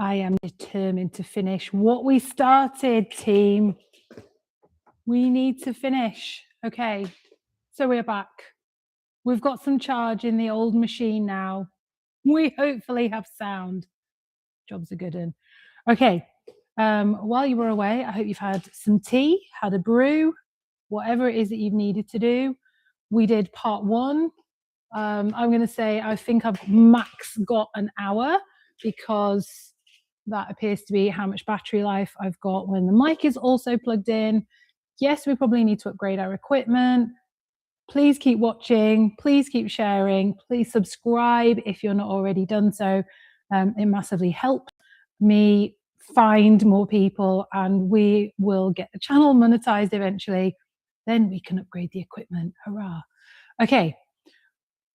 I am determined to finish what we started, team. We need to finish. Okay, so we're back. We've got some charge in the old machine now. We hopefully have sound. Job's a good one. Okay, while you were away, I hope you've had some tea, had a brew, whatever it is that you've needed to do. We did part one. I'm going to say I think I've max got an hour because that appears to be how much battery life I've got when the mic is also plugged in. Yes, we probably need to upgrade our equipment. Please keep watching. Please keep sharing. Please subscribe if you're not already done so. It massively helps me find more people and we will get the channel monetized eventually. Then we can upgrade the equipment. Hurrah. Okay.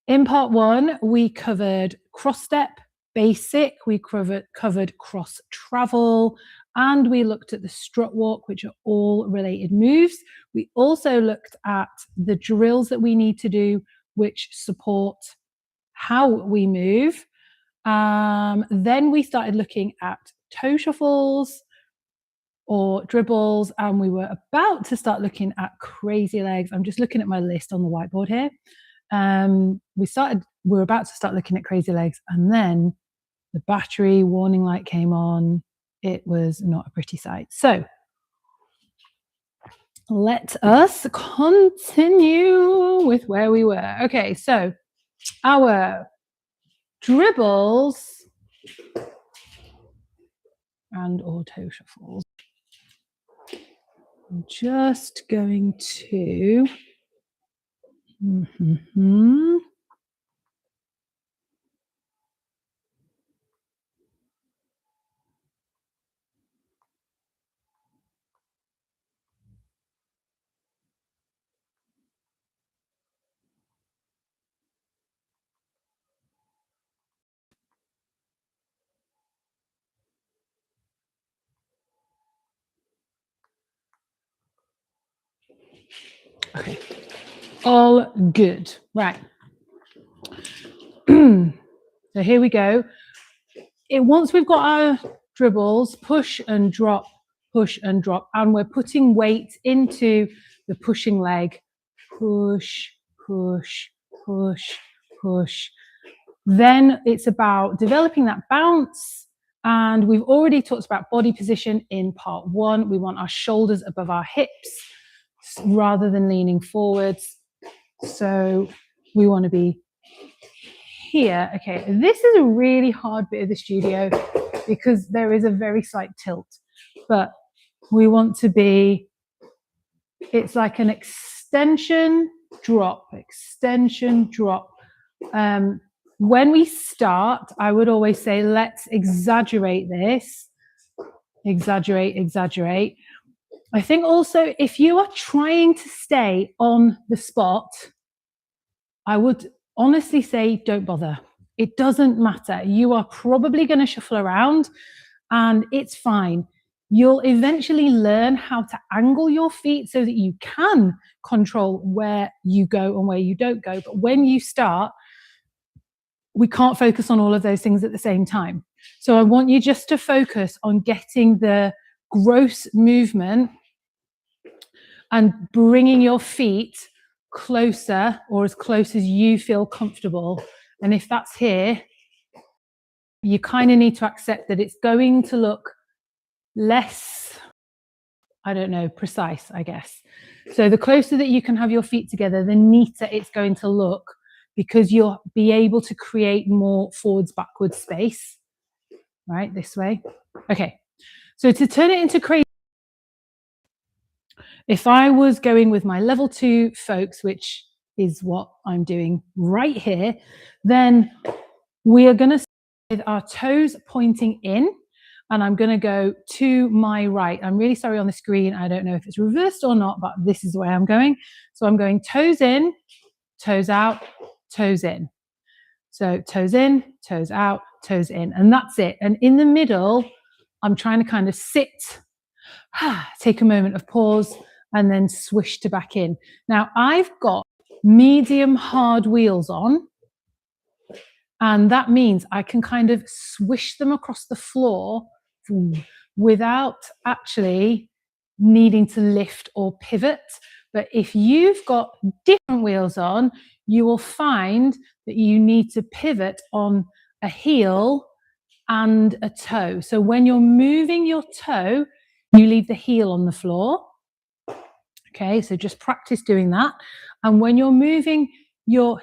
In part one, we covered cross step, basic, we covered cross travel, and we looked at the strut walk, which are all related moves. We also looked at the drills that we need to do, which support how we move. Then we started looking at toe shuffles or dribbles, and we were about to start looking at crazy legs. I'm just looking at my list on the whiteboard here. We were about to start looking at crazy legs, and then the battery warning light came on. It was not a pretty sight. So let us continue with where we were. Okay, so our dribbles and or toe shuffles. I'm just going to okay, all good, right. So here we go. Once we've got our dribbles, push and drop, and we're putting weight into the pushing leg. Push, push, push, push. Then it's about developing that bounce. And we've already talked about body position in part one. We want our shoulders above our hips rather than leaning forwards. So we want to be here. Okay, this is a really hard bit of the studio because there is a very slight tilt, but we want to be, it's like an extension, drop, extension, drop. When we start, I would always say, let's exaggerate this. Exaggerate, exaggerate. I think also if you are trying to stay on the spot, I would honestly say don't bother. It doesn't matter. You are probably going to shuffle around and it's fine. You'll eventually learn how to angle your feet so that you can control where you go and where you don't go. But when you start, we can't focus on all of those things at the same time. So I want you just to focus on getting the gross movement and bringing your feet closer or as close as you feel comfortable. And if that's here, you kind of need to accept that it's going to look less, I don't know, precise, I guess. So the closer that you can have your feet together, the neater it's going to look because you'll be able to create more forwards, backwards space, right? This way. Okay. So to turn it into crazy, if I was going with my level 2 folks, which is what I'm doing right here, then we are going to start with our toes pointing in, and I'm going to go to my right. I'm really sorry on the screen. I don't know if it's reversed or not, but this is the way I'm going. So I'm going toes in, toes out, toes in. So toes in, toes out, toes in, and that's it. And in the middle, I'm trying to kind of sit, take a moment of pause, and then swish to back in. Now I've got medium hard wheels on. And that means I can kind of swish them across the floor without actually needing to lift or pivot. But if you've got different wheels on, you will find that you need to pivot on a heel and a toe. So when you're moving your toe, you leave the heel on the floor. Okay, so just practice doing that. And when you're moving your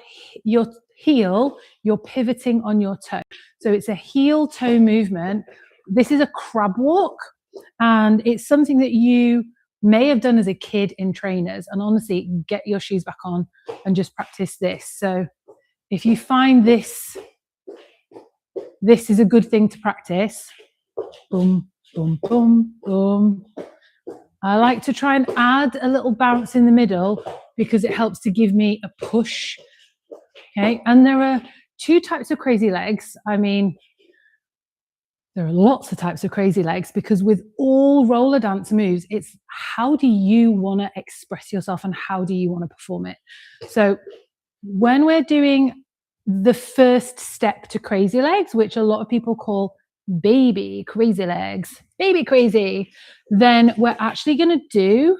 heel, you're pivoting on your toe. So it's a heel toe movement. This is a crab walk, and it's something that you may have done as a kid in trainers. And honestly, get your shoes back on and just practice this. So if you find this is a good thing to practice. Boom, boom, boom, boom. I like to try and add a little bounce in the middle because it helps to give me a push. Okay, and there are two types of crazy legs. I mean, there are lots of types of crazy legs because with all roller dance moves, it's how do you want to express yourself and how do you want to perform it? So when we're doing the first step to crazy legs, which a lot of people call baby crazy legs, baby crazy, then we're actually going to do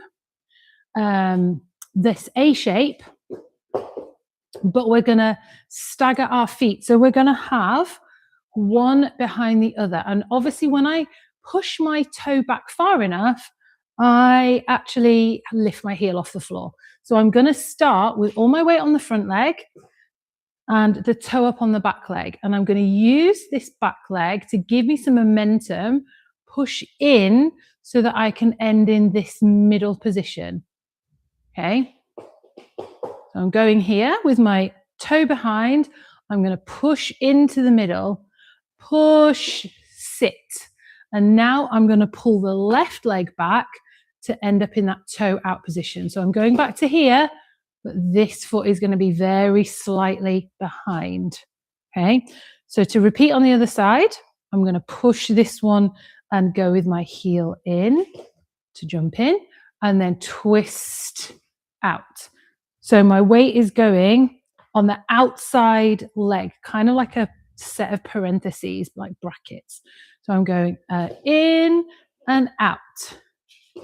this A shape, but we're going to stagger our feet. So we're going to have one behind the other. And obviously when I push my toe back far enough, I actually lift my heel off the floor. So I'm going to start with all my weight on the front leg and the toe up on the back leg. And I'm going to use this back leg to give me some momentum, push in so that I can end in this middle position. Okay. So I'm going here with my toe behind. I'm going to push into the middle, push, sit. And now I'm going to pull the left leg back to end up in that toe out position. So I'm going back to here, but this foot is going to be very slightly behind. Okay. So to repeat on the other side, I'm going to push this one and go with my heel in to jump in and then twist out. So my weight is going on the outside leg, kind of like a set of parentheses, like brackets. So I'm going in and out,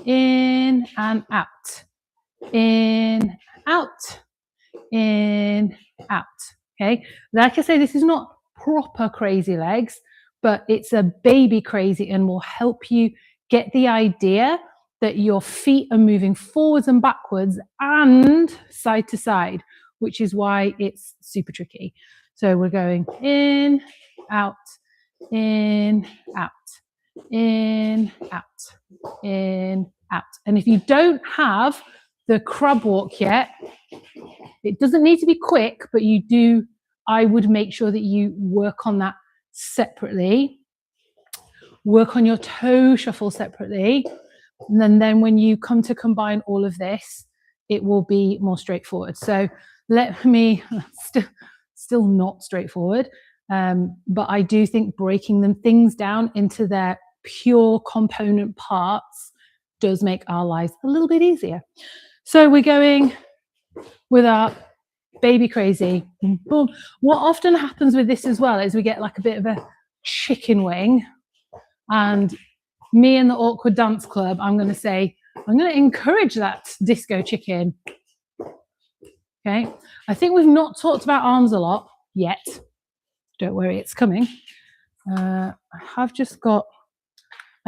in and out, in, out, in, out. Okay. Like I say, this is not proper crazy legs, but it's a baby crazy and will help you get the idea that your feet are moving forwards and backwards and side to side, which is why it's super tricky. So we're going in, out, in, out, in, out, in, out. And if you don't have the crab walk yet, it doesn't need to be quick, but you do, I would make sure that you work on that separately, work on your toe shuffle separately. And then when you come to combine all of this, it will be more straightforward. So let me, still not straightforward, but I do think breaking things down into their pure component parts does make our lives a little bit easier. So we're going with our baby crazy. Boom. What often happens with this as well is we get like a bit of a chicken wing, and me and the Awkward Dance Club, I'm going to say, I'm going to encourage that disco chicken. Okay. I think we've not talked about arms a lot yet. Don't worry, it's coming. I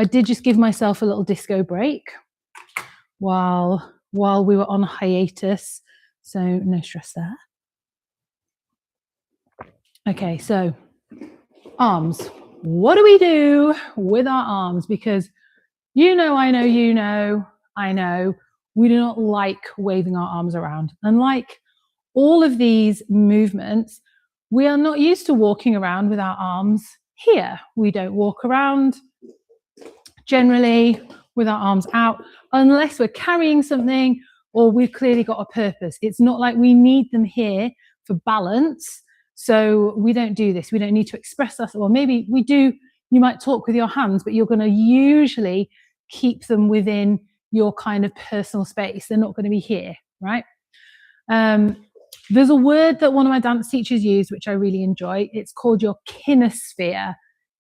did just give myself a little disco break while we were on hiatus. So no stress there. Okay, so arms. What do we do with our arms? Because I know, we do not like waving our arms around. And like all of these movements, we are not used to walking around with our arms here. We don't walk around generally with our arms out unless we're carrying something or we've clearly got a purpose. It's not like we need them here for balance. So we don't do this. We don't need to express us. Or maybe we do. You might talk with your hands, but you're going to usually keep them within your kind of personal space. They're not going to be here, right? There's a word that one of my dance teachers used, which I really enjoy. It's called your kinosphere.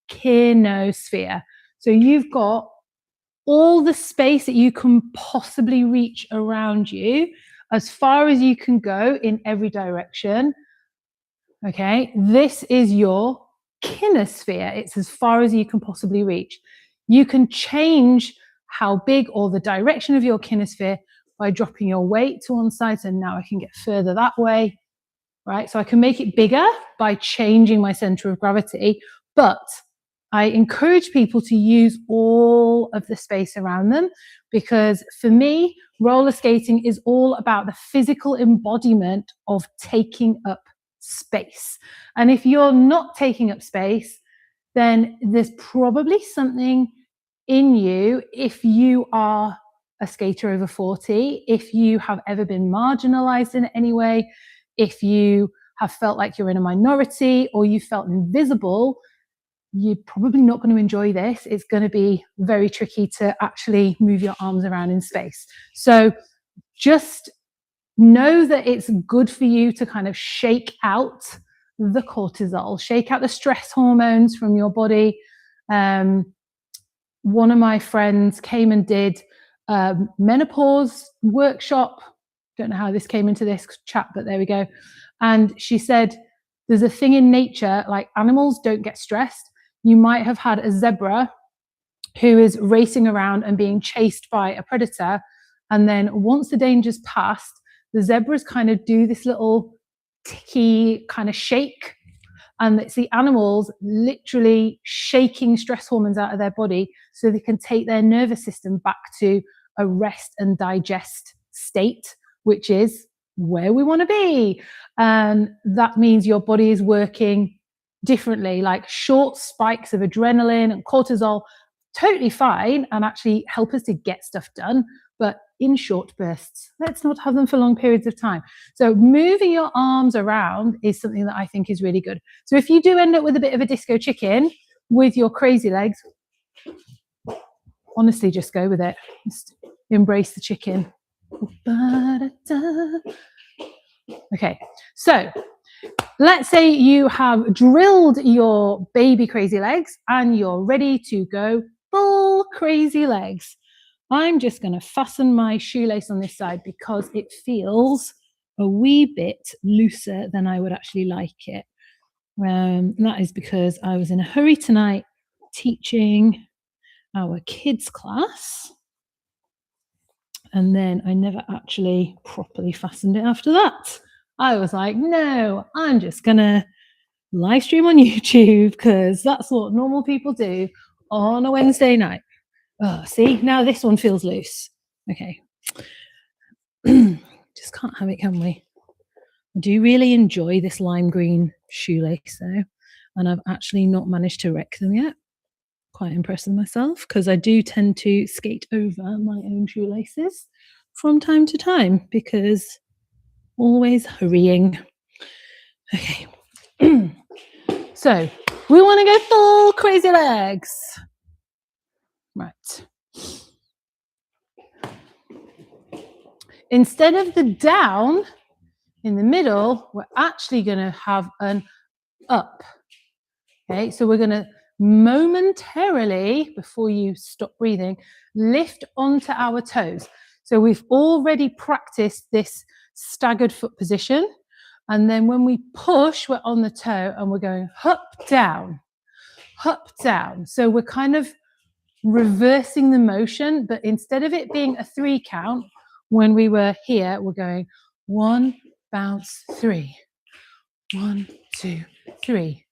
Kinosphere. So you've got all the space that you can possibly reach around you, as far as you can go in every direction. Okay, this is your kinosphere. It's as far as you can possibly reach. You can change how big or the direction of your kinosphere by dropping your weight to one side. So now I can get further that way, right? So I can make it bigger by changing my center of gravity, but I encourage people to use all of the space around them, because for me, roller skating is all about the physical embodiment of taking up space. And if you're not taking up space, then there's probably something in you, if you are a skater over 40, if you have ever been marginalized in any way, if you have felt like you're in a minority or you felt invisible, you're probably not going to enjoy this. It's going to be very tricky to actually move your arms around in space. So just know that it's good for you to kind of shake out the cortisol, shake out the stress hormones from your body. One of my friends came and did a menopause workshop. Don't know how this came into this chat, but there we go. And she said, there's a thing in nature, like animals don't get stressed. You might have had a zebra who is racing around and being chased by a predator. And then once the danger's passed, the zebras kind of do this little ticky kind of shake. And it's the animals literally shaking stress hormones out of their body so they can take their nervous system back to a rest and digest state, which is where we want to be. And that means your body is working differently, like short spikes of adrenaline and cortisol, totally fine and actually help us to get stuff done, but in short bursts. Let's not have them for long periods of time. So moving your arms around is something that I think is really good. So if you do end up with a bit of a disco chicken with your crazy legs, honestly, just go with it. Just embrace the chicken. Okay, so let's say you have drilled your baby crazy legs and you're ready to go full crazy legs. I'm just going to fasten my shoelace on this side because it feels a wee bit looser than I would actually like it. And that is because I was in a hurry tonight teaching our kids class. And then I never actually properly fastened it after that. I was like, no, I'm just going to live stream on YouTube because that's what normal people do on a Wednesday night. Oh, see, now this one feels loose. Okay. Just can't have it, can we? I do really enjoy this lime green shoelace though, and I've actually not managed to wreck them yet. Quite impressed with myself because I do tend to skate over my own shoelaces from time to time because always hurrying. Okay. So we want to go full crazy legs. Right. Instead of the down in the middle, we're actually going to have an up. Okay, so we're going to momentarily, before you stop breathing, lift onto our toes. So we've already practiced this staggered foot position. And then when we push, we're on the toe and we're going up, down, up, down. So we're kind of reversing the motion, but instead of it being a 3 count, when we were here, we're going 1, bounce, 3, 1, 2, 3,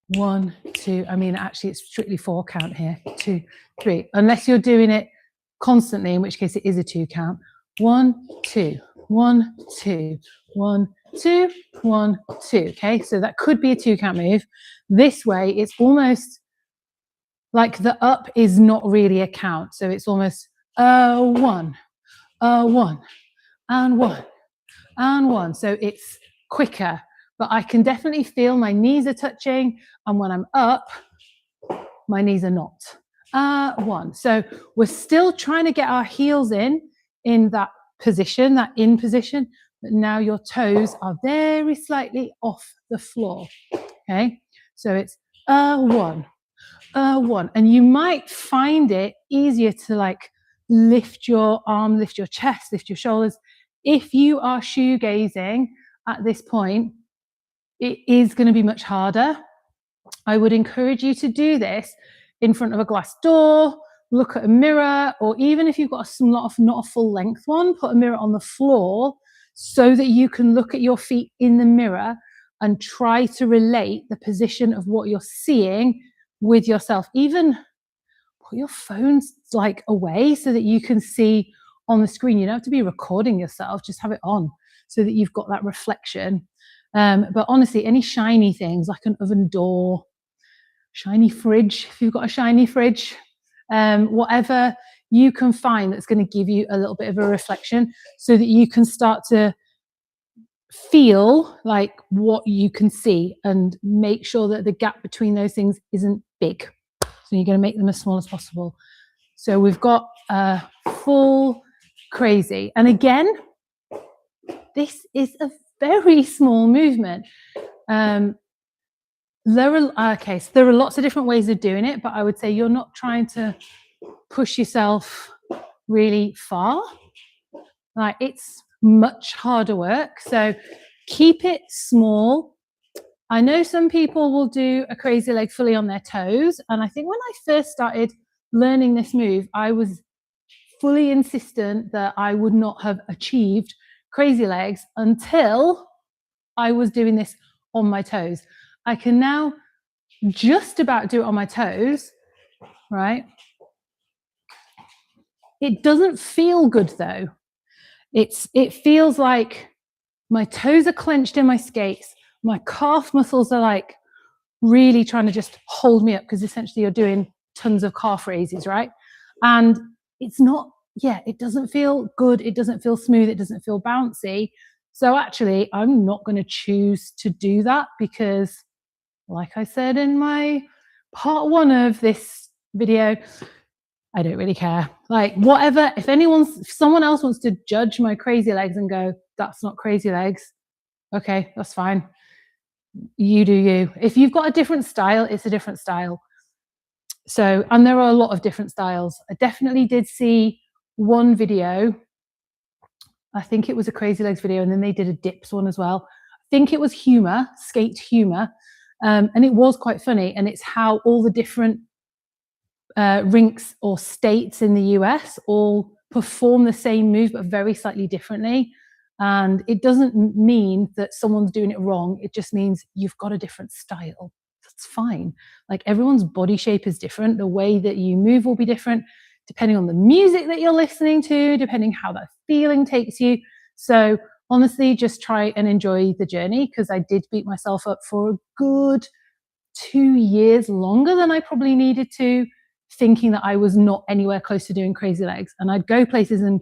1, 2. I mean, actually, it's strictly 4 count here. 2, 3. Unless you're doing it constantly, in which case it is a 2 count. 1, 2, 1, 2, 1, 2, 1, 2. Okay, so that could be a 2 count move. This way, it's almost like the up is not really a count. So it's almost 1, 1, and 1, and 1. So it's quicker, but I can definitely feel my knees are touching. And when I'm up, my knees are not. 1. So we're still trying to get our heels in that position, that in position, but now your toes are very slightly off the floor. Okay, so it's a one, and you might find it easier to like lift your arm, lift your chest, lift your shoulders. If you are shoegazing at this point, it is going to be much harder. I would encourage you to do this in front of a glass door, look at a mirror, or even if you've got not a full length one, put a mirror on the floor so that you can look at your feet in the mirror and try to relate the position of what you're seeing with yourself. Even put your phones like away so that you can see on the screen. You don't have to be recording yourself, just have it on so that you've got that reflection. But honestly, any shiny things like an oven door, shiny fridge, if you've got a shiny fridge, whatever you can find that's going to give you a little bit of a reflection so that you can start to feel like what you can see and make sure that the gap between those things isn't big. So you're going to make them as small as possible. So we've got a full crazy. And again, this is a very small movement. So there are lots of different ways of doing it, but I would say you're not trying to push yourself really far. Like, it's much harder work. So keep it small. I know some people will do a crazy leg fully on their toes. And I think when I first started learning this move, I was fully insistent that I would not have achieved crazy legs until I was doing this on my toes. I can now just about do it on my toes, right? It doesn't feel good though. It feels like my toes are clenched in my skates. My calf muscles are like really trying to just hold me up because essentially you're doing tons of calf raises, right? And it's not, it doesn't feel good. It doesn't feel smooth. It doesn't feel bouncy. So actually, I'm not going to choose to do that because, like I said in my part 1 of this video, I don't really care. Like, whatever, if someone else wants to judge my crazy legs and go, that's not crazy legs, okay, that's fine. You do you. If you've got a different style, it's a different style. So, and there are a lot of different styles. I definitely did see one video, I think it was a crazy legs video, and then they did a dips one as well. I think it was skate humor, and it was quite funny. And it's how all the different rinks or states in the US all perform the same move but very slightly differently. And it doesn't mean that someone's doing it wrong. It just means you've got a different style. That's fine. Like, everyone's body shape is different. The way that you move will be different depending on the music that you're listening to, depending how that feeling takes you. So honestly, just try and enjoy the journey, because I did beat myself up for a good 2 years longer than I probably needed to, thinking that I was not anywhere close to doing crazy legs. And I'd go places and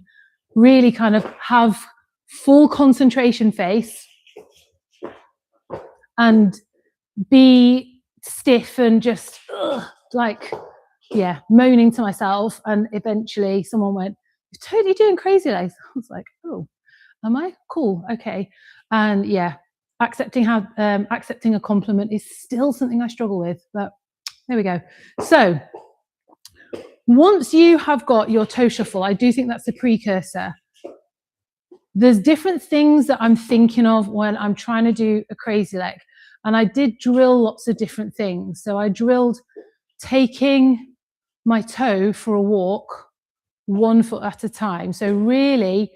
really kind of have full concentration face and be stiff and just moaning to myself. And eventually someone went, "You're totally doing crazy legs." I was like, "Oh, am I? Cool, okay." And accepting a compliment is still something I struggle with, but there we go. So once you have got your toe shuffle, I do think that's a precursor. There's different things that I'm thinking of when I'm trying to do a crazy leg. And I did drill lots of different things. So I drilled taking my toe for a walk 1 foot at a time. So really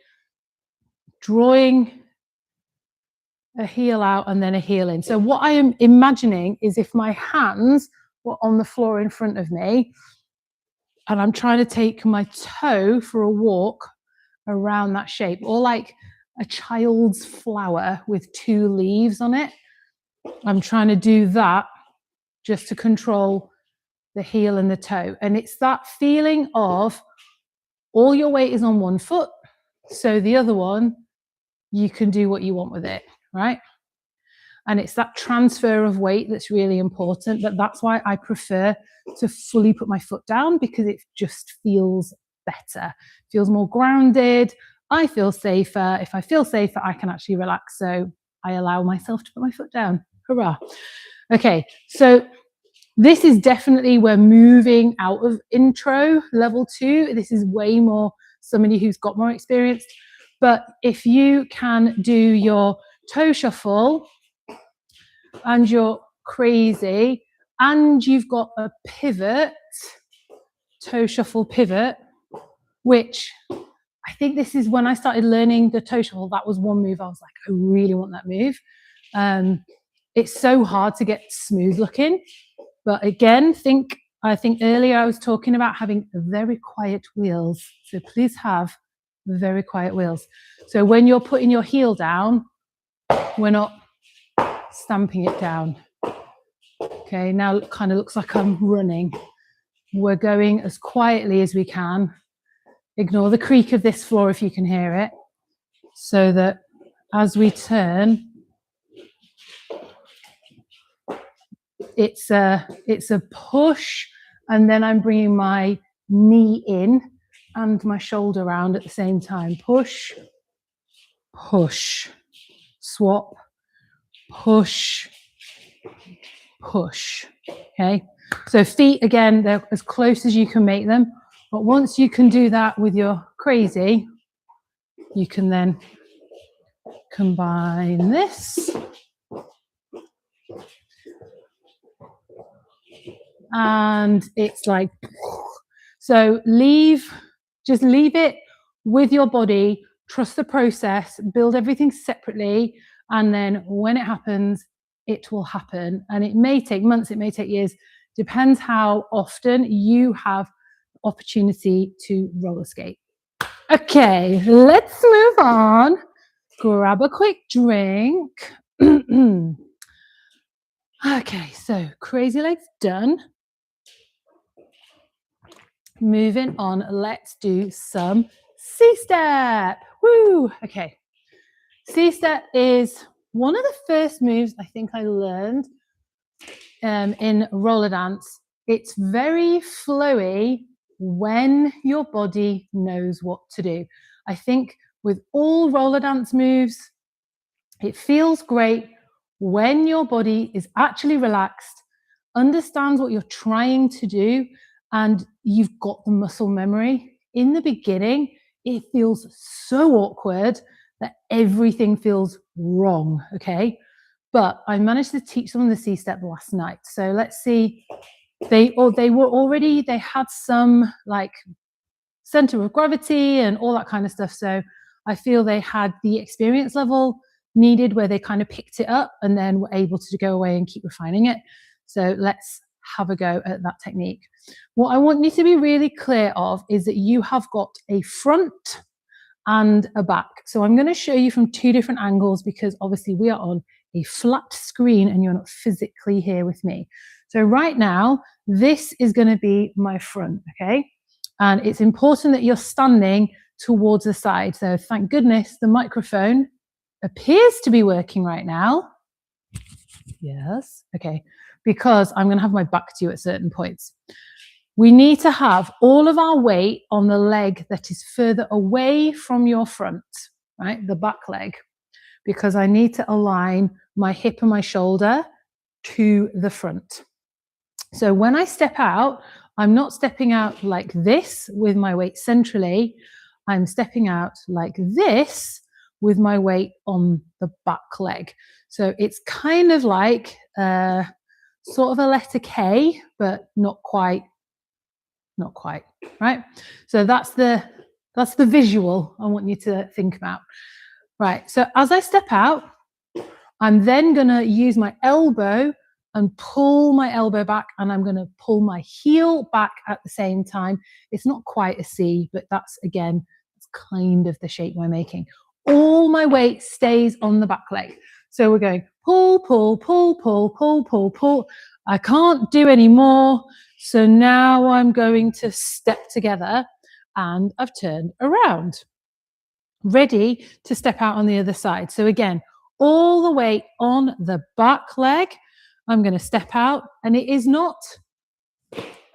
drawing a heel out and then a heel in. So what I am imagining is if my hands were on the floor in front of me and I'm trying to take my toe for a walk around that shape, or like a child's flower with 2 leaves on it. I'm trying to do that just to control the heel and the toe. And it's that feeling of all your weight is on one foot, so the other one, you can do what you want with it, right? And it's that transfer of weight that's really important. But that's why I prefer to fully put my foot down, because it just feels better, feels more grounded. I feel safer. If I feel safer, I can actually relax. So I allow myself to put my foot down. Hurrah. Okay, so this is definitely, we're moving out of intro level 2. This is way more somebody who's got more experience. But if you can do your toe shuffle and your crazy, and you've got a pivot, toe shuffle pivot, which I think this is when I started learning the toe shuffle, that was one move I was like, I really want that move. It's so hard to get smooth looking. But again, I think earlier I was talking about having very quiet wheels. So please have very quiet wheels. So when you're putting your heel down, we're not stamping it down. Okay, now it kind of looks like I'm running. We're going as quietly as we can. Ignore the creak of this floor if you can hear it, so that as we turn, it's a push, and then I'm bringing my knee in and my shoulder round at the same time. Push, push, swap, push, push. Okay, so feet, again, they're as close as you can make them. But once you can do that with your crazy, you can then combine this. And it's like, so just leave it with your body, trust the process, build everything separately. And then when it happens, it will happen. And it may take months, it may take years, depends how often you have opportunity to roller skate. Okay, let's move on. Grab a quick drink. Okay, so crazy legs done. Moving on, let's do some C-step. Woo! Okay, C-step is one of the first moves I think I learned in roller dance. It's very flowy when your body knows what to do. I think with all roller dance moves, it feels great when your body is actually relaxed, understands what you're trying to do, and you've got the muscle memory. In the beginning, it feels so awkward that everything feels wrong, okay? But I managed to teach them the C-step last night. So let's see. They had some like center of gravity and all that kind of stuff. So I feel they had the experience level needed where they kind of picked it up and then were able to go away and keep refining it. So let's have a go at that technique. What I want you to be really clear of is that you have got a front and a back. So I'm going to show you from 2 different angles because obviously we are on a flat screen and you're not physically here with me. So right now, this is going to be my front, okay? And it's important that you're standing towards the side. So thank goodness the microphone appears to be working right now. Yes, okay, because I'm going to have my back to you at certain points. We need to have all of our weight on the leg that is further away from your front, right? The back leg, because I need to align my hip and my shoulder to the front. So when I step out, I'm not stepping out like this with my weight centrally. I'm stepping out like this with my weight on the back leg. So it's kind of like sort of a letter K, but not quite, right? So that's the visual I want you to think about. Right, so as I step out, I'm then gonna use my elbow and pull my elbow back, and I'm gonna pull my heel back at the same time. It's not quite a C, but that's, again, it's kind of the shape we're making. All my weight stays on the back leg. So we're going pull, pull, pull, pull, pull, pull, pull. I can't do any more. So now I'm going to step together and I've turned around. Ready to step out on the other side. So again, all the weight on the back leg. I'm going to step out, and it is not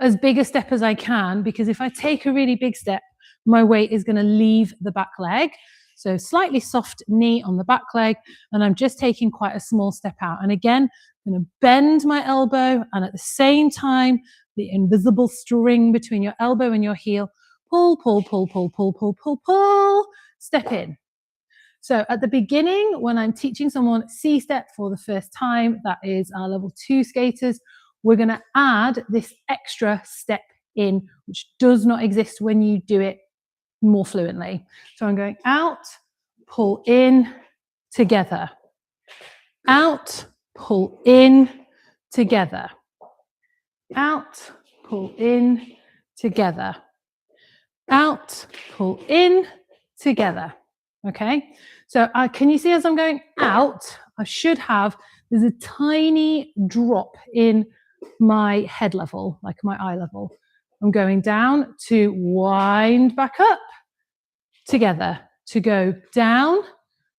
as big a step as I can, because if I take a really big step, my weight is going to leave the back leg. So slightly soft knee on the back leg, and I'm just taking quite a small step out. And again, I'm going to bend my elbow, and at the same time, the invisible string between your elbow and your heel, pull, pull, pull, pull, pull, pull, pull, pull, step in. So at the beginning, when I'm teaching someone C-step for the first time, that is our level 2 skaters, we're going to add this extra step in, which does not exist when you do it more fluently. So I'm going out, pull in, together. Out, pull in, together. Out, pull in, together. Out, pull in, together. Okay, so can you see as I'm going out, I should have, there's a tiny drop in my head level, like my eye level. I'm going down to wind back up, together, to go down,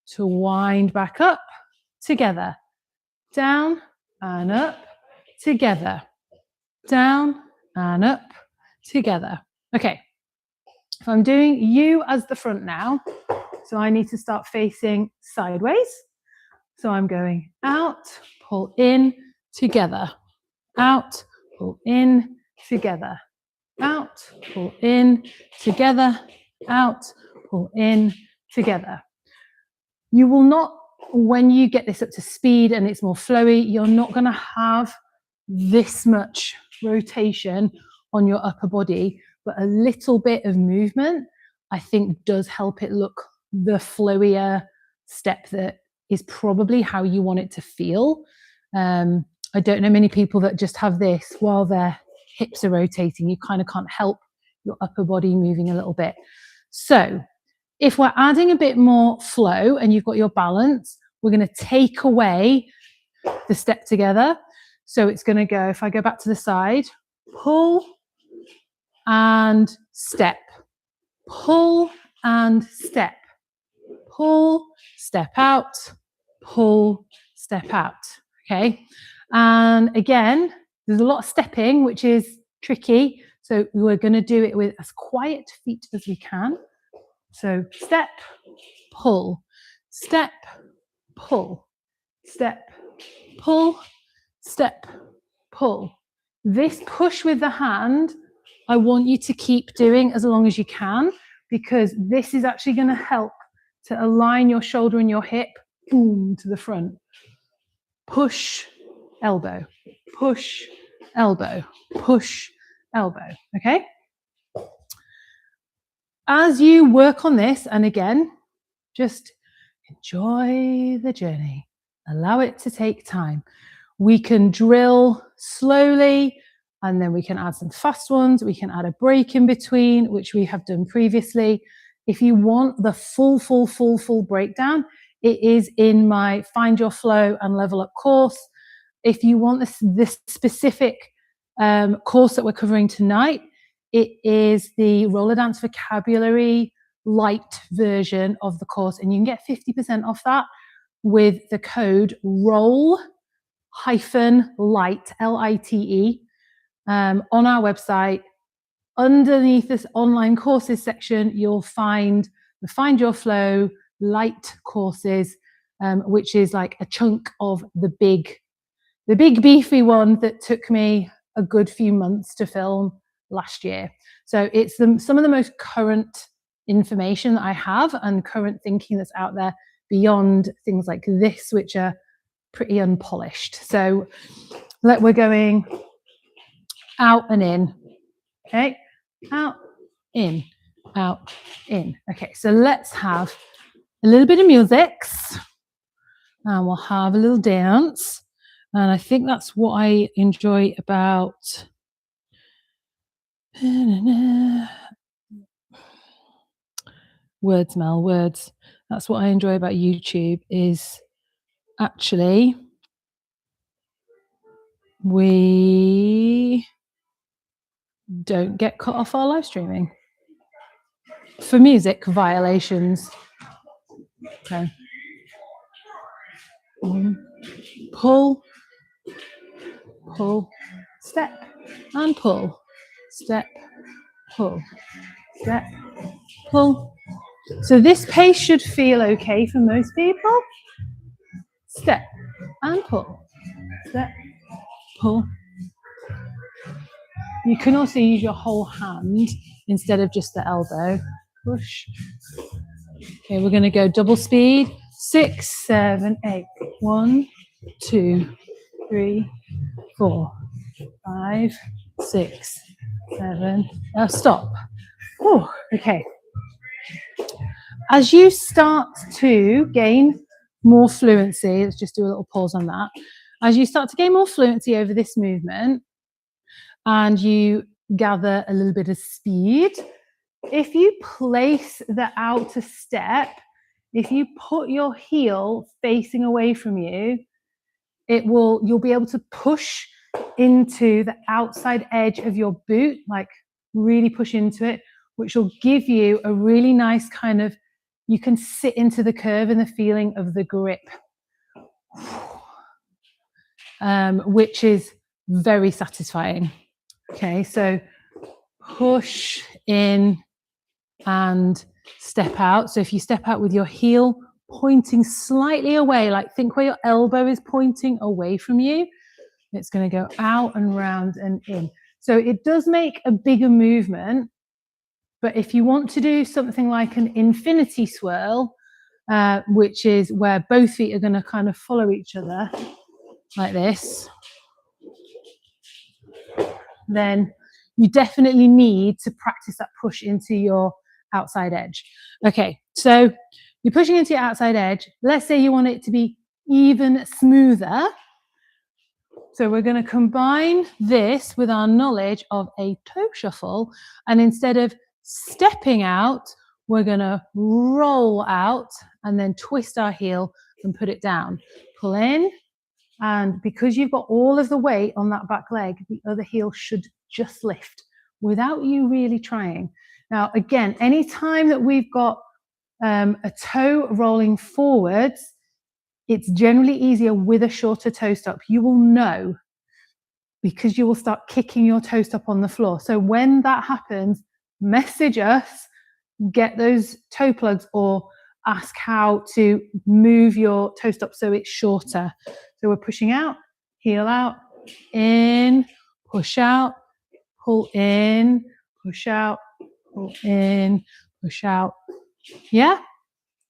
to wind back up, together, down and up, together, down and up, together. Okay, if I'm doing you as the front now, so I need to start facing sideways. So I'm going out, pull in, together, out, pull in, together, out, pull in, together, out, pull in, together. You will not, when you get this up to speed and it's more flowy, you're not going to have this much rotation on your upper body, but a little bit of movement, I think, does help it look the flowier step that is probably how you want it to feel. I don't know many people that just have this while their hips are rotating. You kind of can't help your upper body moving a little bit. So if we're adding a bit more flow and you've got your balance, we're going to take away the step together. So it's going to go, if I go back to the side, pull and step, pull and step, pull, step out, pull, step out. Okay. And again, there's a lot of stepping, which is tricky. So we're going to do it with as quiet feet as we can. So step, pull, step, pull, step, pull, step, pull. This push with the hand, I want you to keep doing as long as you can, because this is actually going to help to align your shoulder and your hip, boom, to the front. Push, elbow, push, elbow, push, elbow. Okay? As you work on this, and again, just enjoy the journey. Allow it to take time. We can drill slowly, and then we can add some fast ones. We can add a break in between, which we have done previously. If you want the full breakdown, it is in my Find Your Flow and Level Up course. If you want this specific course that we're covering tonight, it is the roller dance vocabulary light version of the course, and you can get 50% off that with the code roll-light, L-I-T-E, on our website. Underneath this online courses section, you'll find the Find Your Flow light courses, which is like a chunk of the big beefy one that took me a good few months to film last year. So it's some of the most current information that I have and current thinking that's out there beyond things like this, which are pretty unpolished. So we're going out and in. Okay, out, in, out, in. Okay, so let's have a little bit of music and we'll have a little dance. And I think that's what I enjoy about words, Mel, words. That's what I enjoy about YouTube, is actually we don't get cut off our live streaming for music violations. Okay. Pull, pull, step, and pull, step, pull, step, pull. So this pace should feel okay for most people. Step and pull. Step, pull. You can also use your whole hand instead of just the elbow. Push. Okay, we're going to go double speed. 6, 7, 8. 1, 2, 3, 4, 5, 6, 7. Stop. Oh, okay. As you start to gain more fluency, let's just do a little pause on that. As you start to gain more fluency over this movement and you gather a little bit of speed, if you place the outer step, if you put your heel facing away from you, you'll be able to push into the outside edge of your boot, like really push into it, which will give you a really nice kind of, you can sit into the curve and the feeling of the grip, which is very satisfying. Okay, so push in and step out. So if you step out with your heel pointing slightly away, like think where your elbow is pointing away from you, it's going to go out and round and in. So it does make a bigger movement, but if you want to do something like an infinity swirl, which is where both feet are going to kind of follow each other like this, then you definitely need to practice that push into your outside edge. Okay, so you're pushing into your outside edge. Let's say you want it to be even smoother. So we're going to combine this with our knowledge of a toe shuffle, and instead of stepping out, we're going to roll out and then twist our heel and put it down. Pull in, and because you've got all of the weight on that back leg, the other heel should just lift without you really trying. Now, again, any time that we've got a toe rolling forwards, it's generally easier with a shorter toe stop. You will know because you will start kicking your toe stop on the floor. So when that happens, message us, get those toe plugs, or ask how to move your toe stop so it's shorter. So we're pushing out, heel out, in, push out, pull in, push out, pull in, push out. Yeah?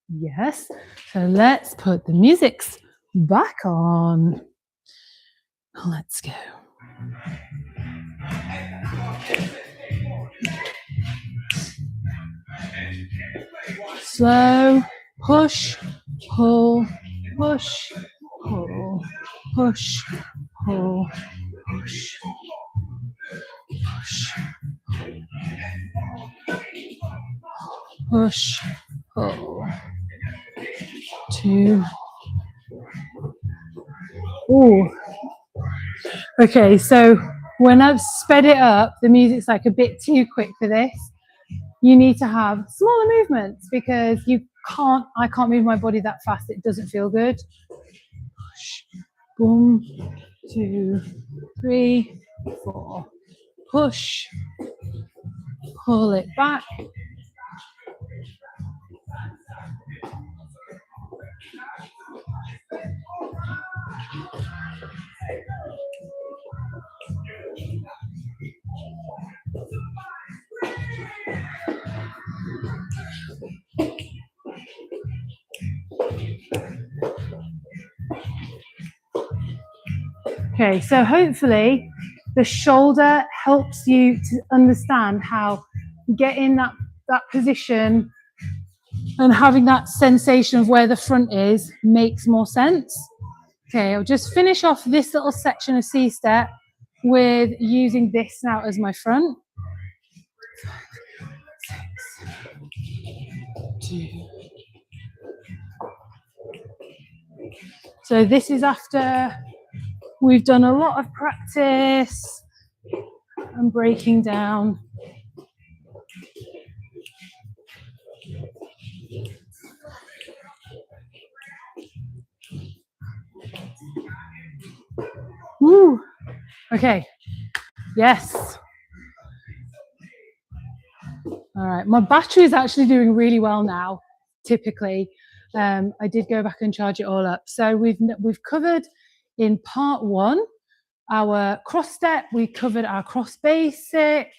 Yes. So let's put the musics back on. Let's go. Slow, push, pull, push, pull, push, pull, push, push, push, pull. 2. Ooh. Okay, so when I've sped it up, the music's like a bit too quick for this. You need to have smaller movements because I can't move my body that fast. It doesn't feel good. Push, boom, 2, 3, 4. Push, pull it back. Okay, so hopefully the shoulder helps you to understand how getting that position and having that sensation of where the front is makes more sense. Okay, I'll just finish off this little section of C-step with using this now as my front. 5, 6, 2. So this is after we've done a lot of practice and breaking down. Woo. Okay. Yes. All right, my battery is actually doing really well now. Typically, I did go back and charge it all up. So we've covered in part one our cross step. We covered our cross basic.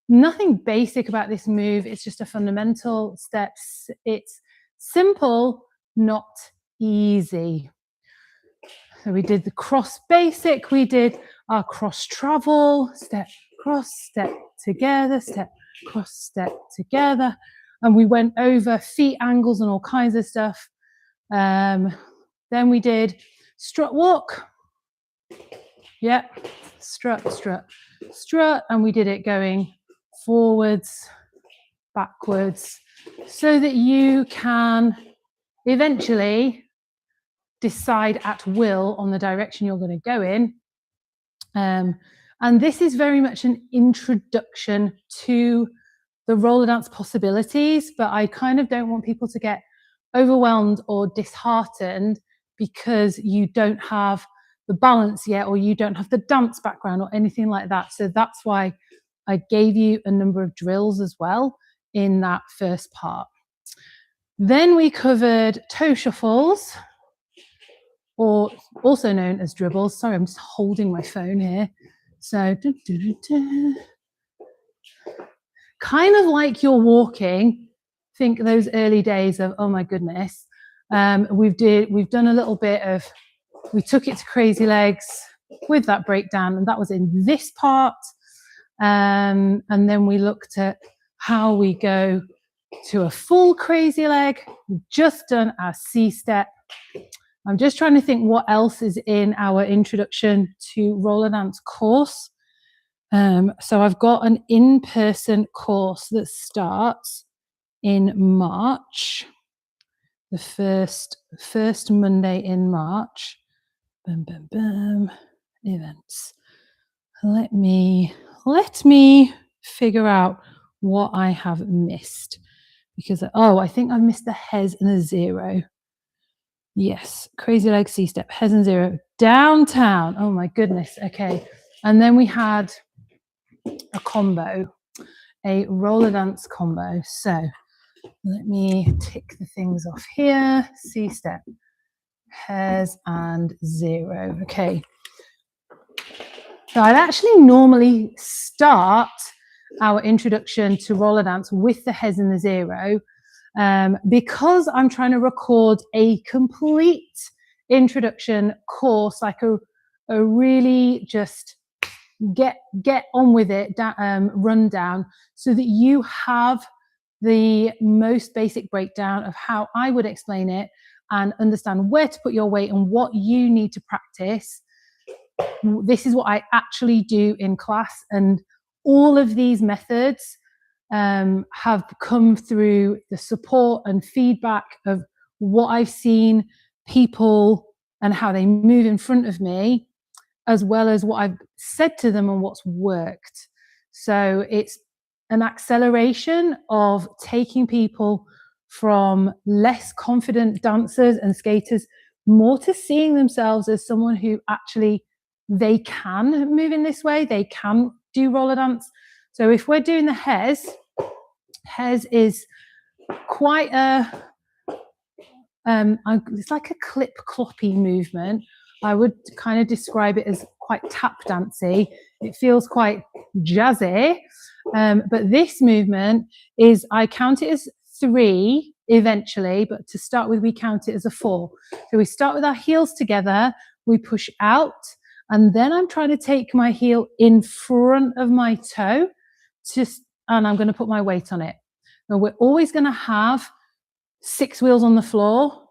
Nothing basic about this move. It's just a fundamental steps. It's simple, not easy. So we did the cross basic. We did our cross travel, step, cross, step together, step, cross, step together. And we went over feet angles and all kinds of stuff. Then we did strut walk. Yep, strut, strut, strut. And we did it going forwards, backwards, so that you can eventually decide at will on the direction you're going to go in. And this is very much an introduction to the roller dance possibilities, but I kind of don't want people to get overwhelmed or disheartened because you don't have the balance yet, or you don't have the dance background or anything like that. So that's why I gave you a number of drills as well in that first part. Then we covered toe shuffles, or also known as dribbles. Sorry, I'm just holding my phone here. So, kind of like you're walking. Think those early days of, oh my goodness. We've done a little bit of, we took it to crazy legs with that breakdown, and that was in this part. And then we looked at how we go to a full crazy leg. We've just done our C step. I'm just trying to think what else is in our introduction to roller dance course. So I've got an in-person course that starts in March, the first Monday in March. Boom, boom, boom. Events. Let me figure out what I have missed, because I think I've missed the hes and the zero. Yes, crazy leg C step, hes and zero, downtown. Oh my goodness. Okay. And then we had a combo, a roller dance combo. So let me tick the things off here. C step, hes and zero. Okay. So I'd actually normally start our introduction to roller dance with the hes and the zero. Because I'm trying to record a complete introduction course, like a really just get on with it rundown, so that you have the most basic breakdown of how I would explain it and understand where to put your weight and what you need to practice. This is what I actually do in class, and all of these methods have come through the support and feedback of what I've seen people and how they move in front of me, as well as what I've said to them and what's worked. So it's an acceleration of taking people from less confident dancers and skaters more to seeing themselves as someone who actually, they can move in this way, they can do roller dance. So if we're doing the hes is quite it's like a clip cloppy movement. I would kind of describe it as quite tap dancey. It feels quite jazzy. But this movement is, I count it as 3 eventually, but to start with, we count it as a 4. So we start with our heels together, we push out, and then I'm trying to take my heel in front of my toe, and I'm going to put my weight on it. Now we're always going to have 6 wheels on the floor,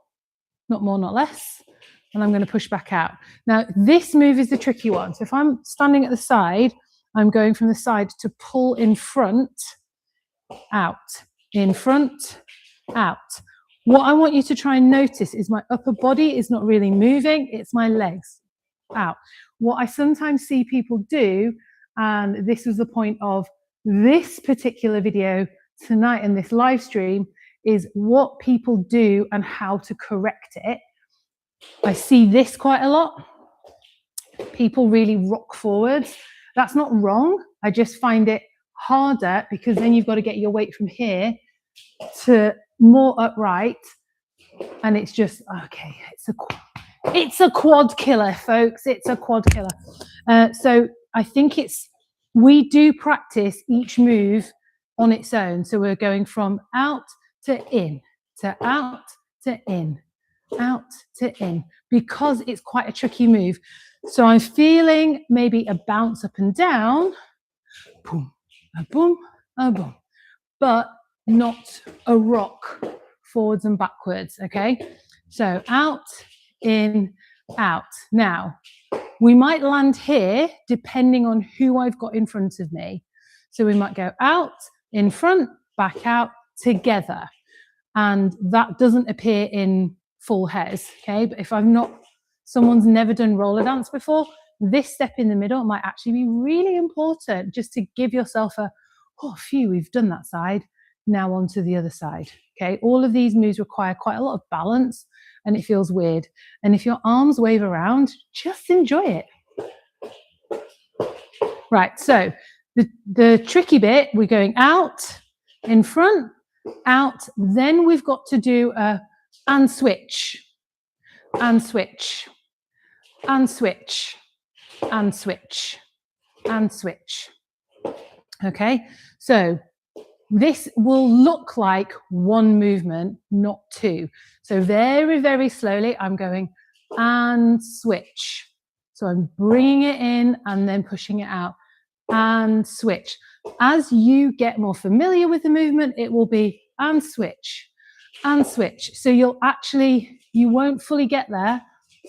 not more, not less. And I'm going to push back out. Now, this move is the tricky one. So if I'm standing at the side, I'm going from the side to pull in front, out, in front, out. What I want you to try and notice is my upper body is not really moving. It's my legs, out. What I sometimes see people do, and this was the point of this particular video tonight in this live stream, is what people do and how to correct it. I see this quite a lot. People really rock forwards. That's not wrong. I just find it harder because then you've got to get your weight from here to more upright. And it's just, okay, it's a quad killer, folks. It's a quad killer. So I think we do practice each move on its own. So we're going from out to in, to out to in, out to in, because it's quite a tricky move. So I'm feeling maybe a bounce up and down, boom, a boom, a boom, but not a rock forwards and backwards, okay? So out, in, out. Now, we might land here depending on who I've got in front of me. So we might go out, in front, back out, together. And that doesn't appear in full hes, okay? But if someone's never done roller dance before, this step in the middle might actually be really important just to give yourself phew, we've done that side, now on to the other side, okay? All of these moves require quite a lot of balance and it feels weird. And if your arms wave around, just enjoy it. Right, so the tricky bit, we're going out, in front, out, then we've got to do a and switch, and switch, and switch, and switch, and switch. Okay, so this will look like one movement, not two. So very, very slowly, I'm going and switch. So I'm bringing it in and then pushing it out and switch. As you get more familiar with the movement, it will be and switch, and switch. So you won't fully get there,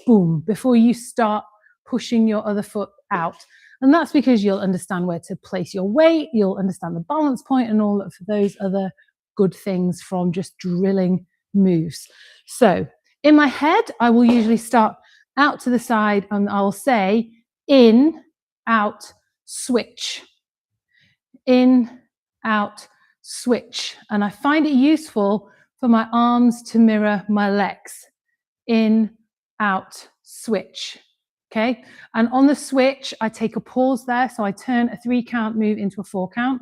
boom, before you start pushing your other foot out. And that's because you'll understand where to place your weight, you'll understand the balance point and all of those other good things from just drilling moves. So in my head, I will usually start out to the side and I'll say in, out, switch. In, out, switch. And I find it useful for my arms to mirror my legs. In, out, switch. Okay, and on the switch, I take a pause there. So I turn a 3 count move into a 4 count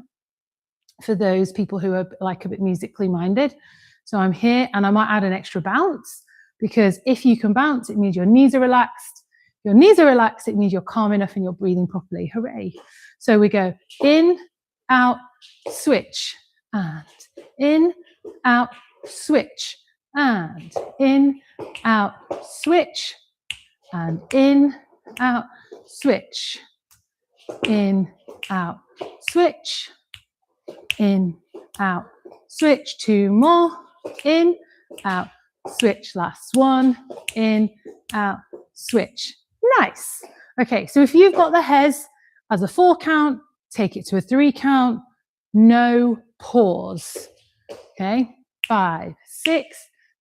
for those people who are like a bit musically minded. So I'm here and I might add an extra bounce because if you can bounce, it means your knees are relaxed. Your knees are relaxed, it means you're calm enough and you're breathing properly. Hooray. So we go in, out, switch, and in, out, switch, and in, out, switch, and in, out, switch, in, out, switch, in, out, switch. 2 more, in, out, switch. Last one, in, out, switch. Nice. Okay, so if you've got the hes as a 4 count, take it to a 3 count, no pause. Okay, 5, 6,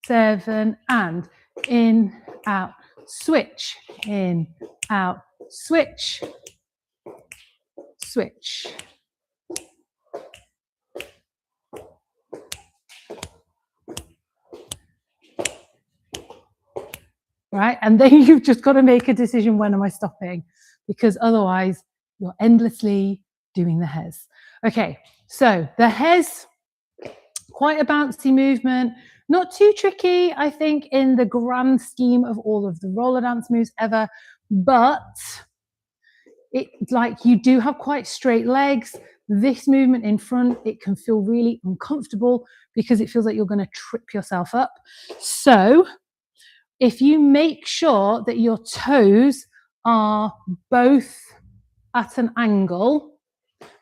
7, and in, out, switch, in, out, switch, switch. Right, and then you've just got to make a decision, when am I stopping? Because otherwise you're endlessly doing the hes. Okay, so the hes, quite a bouncy movement, not too tricky, I think, in the grand scheme of all of the roller dance moves ever, but it's like you do have quite straight legs. This movement in front, it can feel really uncomfortable because it feels like you're going to trip yourself up. So if you make sure that your toes are both at an angle,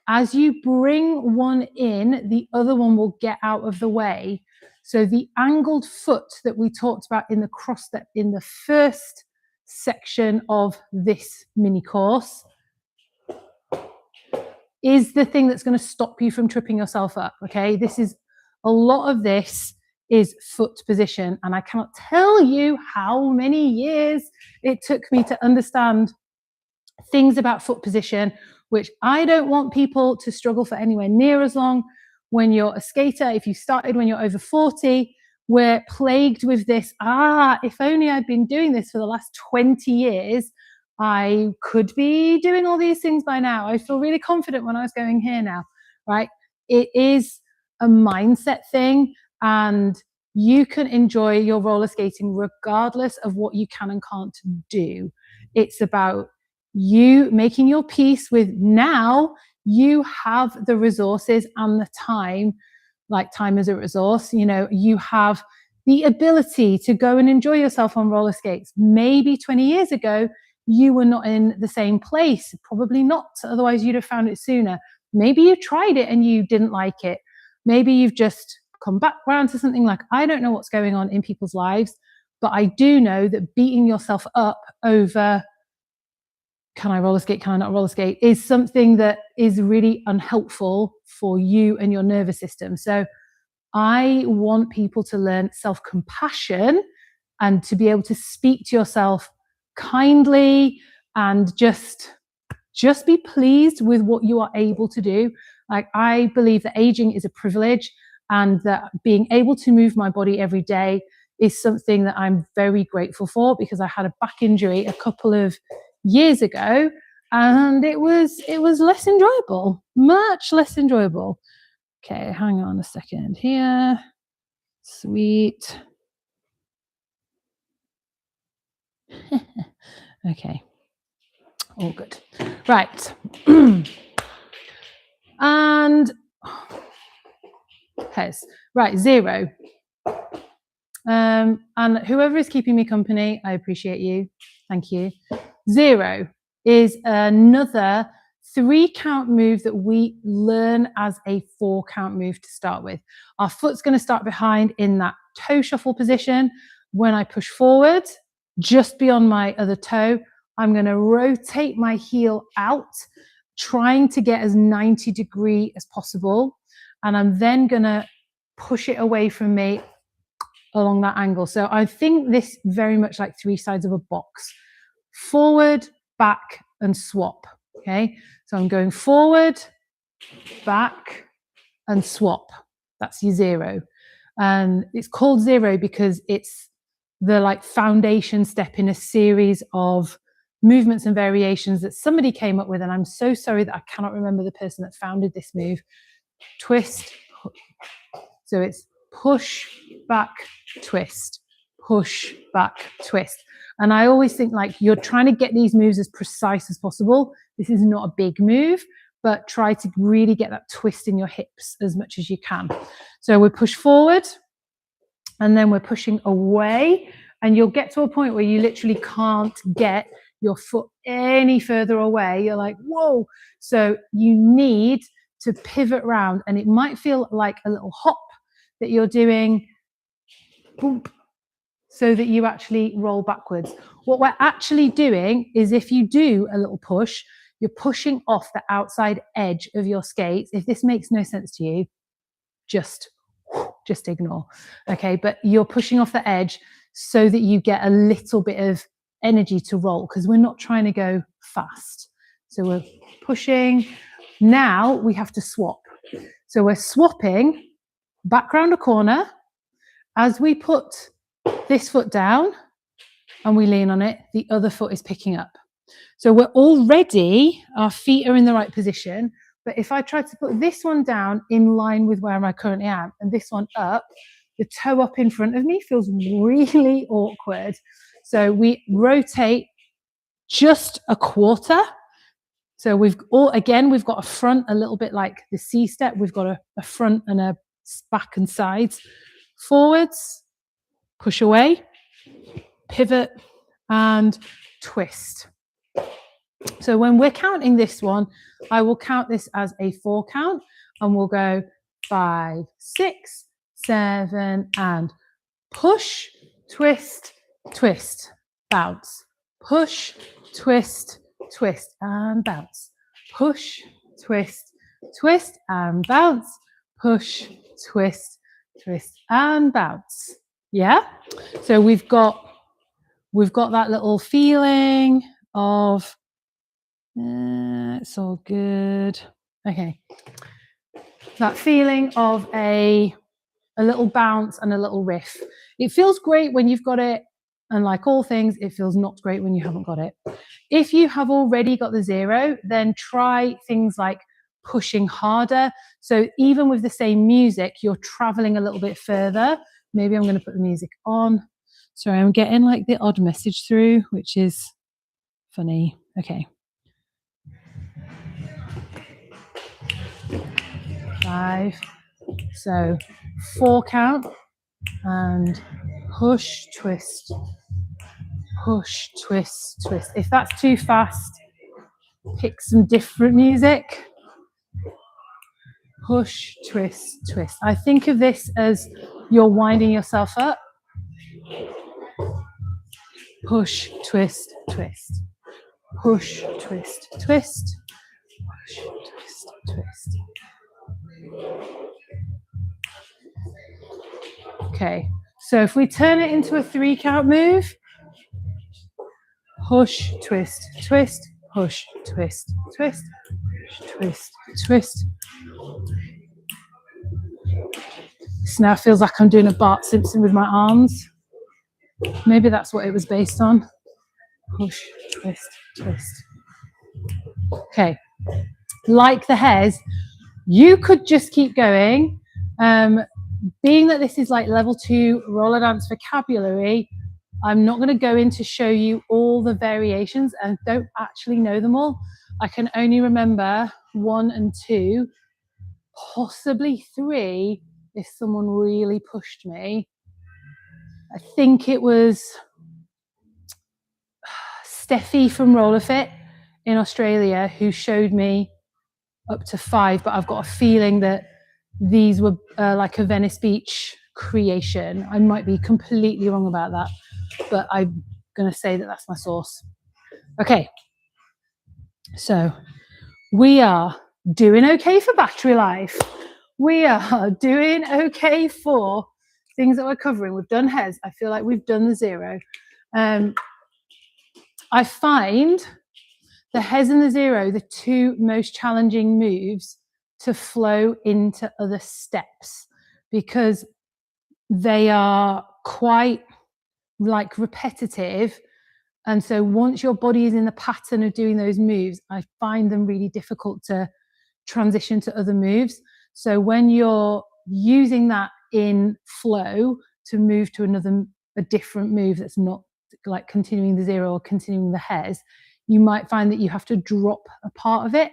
as you bring one in, the other one will get out of the way. So the angled foot that we talked about in the cross step in the first section of this mini course is the thing that's going to stop you from tripping yourself up, okay? A lot of this is foot position, and I cannot tell you how many years it took me to understand things about foot position, which I don't want people to struggle for anywhere near as long. When you're a skater, if you started when you're over 40, we're plagued with this, if only I'd been doing this for the last 20 years, I could be doing all these things by now. I feel really confident when I was going here now. right? It is a mindset thing, and you can enjoy your roller skating regardless of what you can and can't do. It's about you making your peace with now you have the resources and the time, like time is a resource, you have the ability to go and enjoy yourself on roller skates. Maybe 20 years ago, you were not in the same place, probably not, otherwise you'd have found it sooner. Maybe you tried it and you didn't like it. Maybe you've just come back around to something. Like, I don't know what's going on in people's lives, but I do know that beating yourself up over can I roller skate, can I not roller skate, is something that is really unhelpful for you and your nervous system. So I want people to learn self-compassion and to be able to speak to yourself kindly and just be pleased with what you are able to do. Like, I believe that aging is a privilege, and that being able to move my body every day is something that I'm very grateful for, because I had a back injury a couple of years ago and it was less enjoyable, much less enjoyable. Okay, hang on a second here. Sweet. Okay, all good. Right. And heads. Right, 0. And whoever is keeping me company, I appreciate you. Thank you. 0 is another 3-count move that we learn as a 4-count move to start with. Our foot's going to start behind in that toe shuffle position. When I push forward, just beyond my other toe, I'm going to rotate my heel out, trying to get as 90 degree as possible. And I'm then going to push it away from me along that angle. So I think this very much like 3 sides of a box: forward, back, and swap. Okay, so I'm going forward, back, and swap. That's your 0. And it's called 0 because it's the like foundation step in a series of movements and variations that somebody came up with. And I'm so sorry that I cannot remember the person that founded this move. Twist. So it's push, back, twist, push, back, twist. And I always think, like, you're trying to get these moves as precise as possible. This is not a big move, but try to really get that twist in your hips as much as you can. So we push forward and then we're pushing away, and you'll get to a point where you literally can't get your foot any further away. You're like, whoa. So you need to pivot round, and it might feel like a little hop that you're doing, boom, so that you actually roll backwards. What we're actually doing is, if you do a little push, you're pushing off the outside edge of your skates. If this makes no sense to you, just ignore. Okay, but you're pushing off the edge so that you get a little bit of energy to roll, because we're not trying to go fast. So we're pushing. Now we have to swap. So we're swapping back round a corner as we put this foot down and we lean on it, the other foot is picking up. So we're already, our feet are in the right position. But if I try to put this one down in line with where I currently am and this one up, the toe up in front of me feels really awkward. So we rotate just a quarter. So we've got a front, a little bit like the C step. We've got a front and a back and sides. Forwards, push away, pivot, and twist. So when we're counting this one, I will count this as a 4 count, and we'll go 5, 6, 7, and push, twist, twist, bounce, push, twist, twist, and bounce, push, twist, twist, and bounce, push, twist, twist, and bounce. Yeah. So we've got that little feeling of it's all good. Okay. That feeling of a little bounce and a little riff. It feels great when you've got it, and like all things, it feels not great when you haven't got it. If you have already got the 0, then try things like pushing harder. So even with the same music, you're traveling a little bit further. Maybe I'm going to put the music on. Sorry, I'm getting like the odd message through, which is funny. Okay. 5. So 4 count and push, twist, push, twist, twist. If that's too fast, pick some different music. Push, twist, twist. I think of this as you're winding yourself up. Push, twist, twist. Push, twist, twist. Push, twist, twist. Okay, so if we turn it into a 3 count move, push, twist, twist, push, twist, twist, twist, twist. This now feels like I'm doing a Bart Simpson with my arms. Maybe that's what it was based on. Push, twist, twist. Okay, like the hairs, you could just keep going. Being that this is like level 2 roller dance vocabulary, I'm not going to go in to show you all the variations and don't actually know them all. I can only remember 1 and 2, possibly 3 if someone really pushed me. I think it was Steffi from Rollerfit in Australia who showed me up to 5, but I've got a feeling that these were like a Venice Beach creation. I might be completely wrong about that, but I'm going to say that that's my source. Okay, so we are doing okay for battery life. We are doing okay for things that we're covering. We've done heads. I feel like we've done the 0. I find the heads and the 0, the 2 most challenging moves to flow into other steps because they are quite like repetitive. And so once your body is in the pattern of doing those moves, I find them really difficult to transition to other moves. So when you're using that in flow to move to a different move that's not like continuing the 0 or continuing the hairs, you might find that you have to drop a part of it.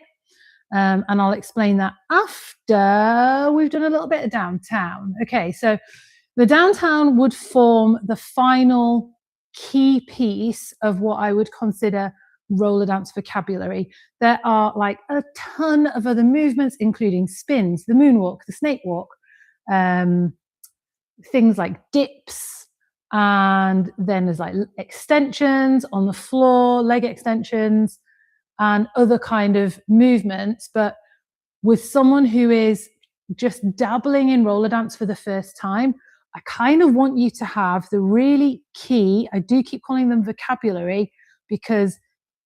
And I'll explain that after we've done a little bit of downtown. Okay, so the downtown would form the final key piece of what I would consider roller dance vocabulary. There are like a ton of other movements, including spins, the moonwalk, the snake walk, things like dips, and then there's like extensions on the floor, leg extensions, and other kind of movements. But with someone who is just dabbling in roller dance for the first time, I kind of want you to have the really key, I do keep calling them vocabulary because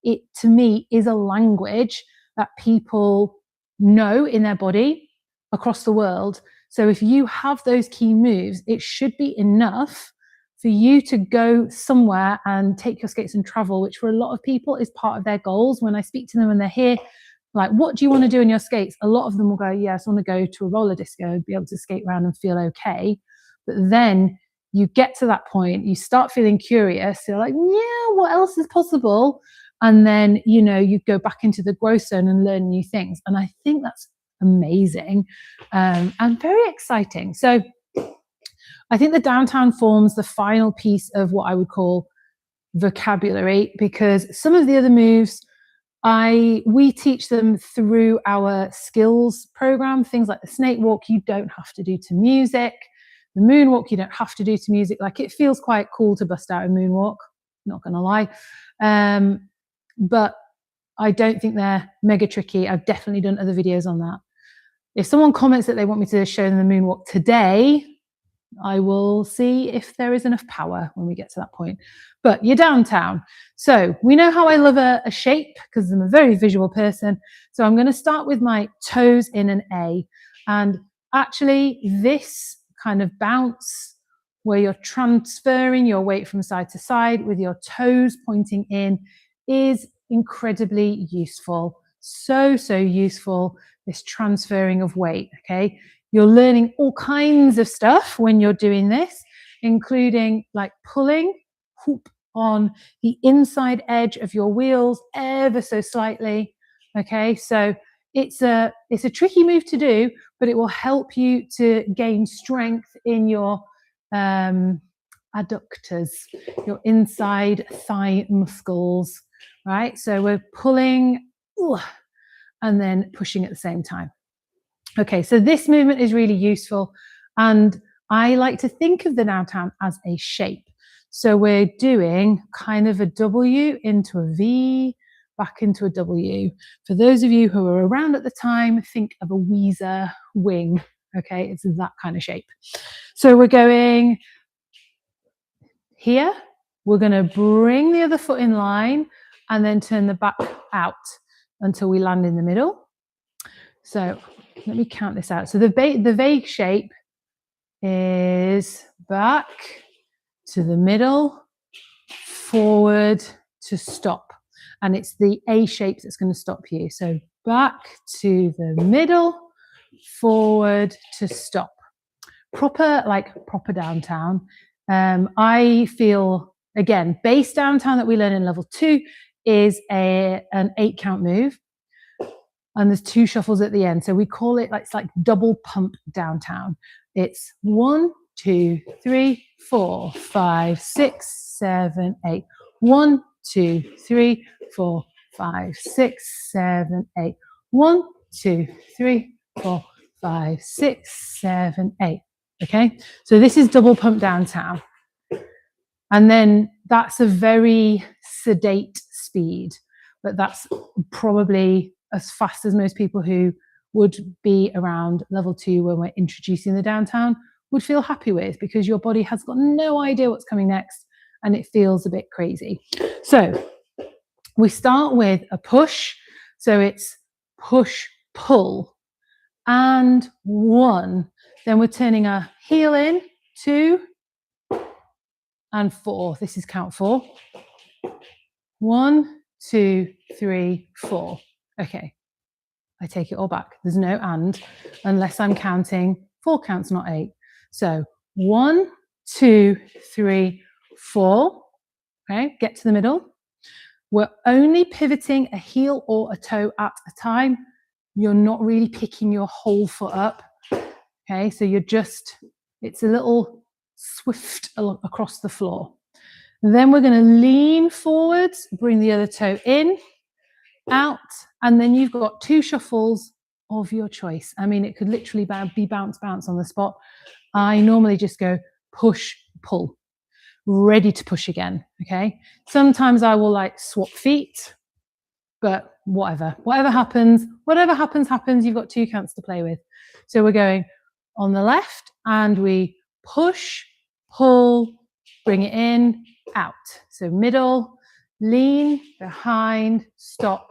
it to me is a language that people know in their body across the world. So if you have those key moves, it should be enough for you to go somewhere and take your skates and travel, which for a lot of people is part of their goals. When I speak to them and they're here, like, what do you want to do in your skates? A lot of them will go, yes, I want to go to a roller disco and be able to skate around and feel okay. But then you get to that point, you start feeling curious. You're like, yeah, what else is possible? And then, you go back into the growth zone and learn new things. And I think that's amazing and very exciting. So I think the downtown forms the final piece of what I would call vocabulary, because some of the other moves, we teach them through our skills program. Things like the snake walk, you don't have to do to music. The moonwalk, you don't have to do to music. Like, it feels quite cool to bust out a moonwalk, not going to lie. But I don't think they're mega tricky. I've definitely done other videos on that. If someone comments that they want me to show them the moonwalk today, I will see if there is enough power when we get to that point. But you're downtown. So we know how I love a shape because I'm a very visual person. So I'm going to start with my toes in an A. And actually this kind of bounce where you're transferring your weight from side to side with your toes pointing in is incredibly useful. So, so useful, this transferring of weight, okay? You're learning all kinds of stuff when you're doing this, including like pulling whoop, on the inside edge of your wheels ever so slightly, okay? So it's a tricky move to do, but it will help you to gain strength in your adductors, your inside thigh muscles, right? So we're pulling and then pushing at the same time. Okay, so this movement is really useful, and I like to think of the downtown as a shape. So we're doing kind of a W into a V, back into a W. For those of you who were around at the time, think of a Weezer wing. Okay, it's that kind of shape. So we're going here. We're going to bring the other foot in line and then turn the back out until we land in the middle. So let me count this out. So the vague shape is back to the middle, forward to stop. And it's the A shape that's going to stop you. So back to the middle, forward to stop. Proper downtown. I feel, again, base downtown that we learn in level 2 is an 8 count move. And there's 2 shuffles at the end. So we call it, it's like double pump downtown. It's 1, 2, 3, 4, 5, 6, 7, 8. 1, 2, 3, 4, 5, 6, 7, 8. 1, 2, 3, 4, 5, 6, 7, 8. Okay, so this is double pump downtown. And then that's a very sedate speed, but that's probably as fast as most people who would be around level 2 when we're introducing the downtown would feel happy with, because your body has got no idea what's coming next and it feels a bit crazy. So we start with a push. So it's push, pull, and 1. Then we're turning our heel in, 2, and 4. This is count 4. 1, 2, 3, 4. Okay, I take it all back. There's no and unless I'm counting 4 counts, not 8. So 1, 2, 3, 4. Okay, get to the middle. We're only pivoting a heel or a toe at a time. You're not really picking your whole foot up. Okay, so it's a little swift across the floor. Then we're going to lean forwards, bring the other toe in, out, and then you've got 2 shuffles of your choice. I mean, it could literally be bounce, bounce on the spot. I normally just go push, pull, ready to push again, okay? Sometimes I will swap feet, but whatever happens, happens. You've got 2 counts to play with. So we're going on the left and we push, pull, bring it in, out. So middle, lean, behind, stop,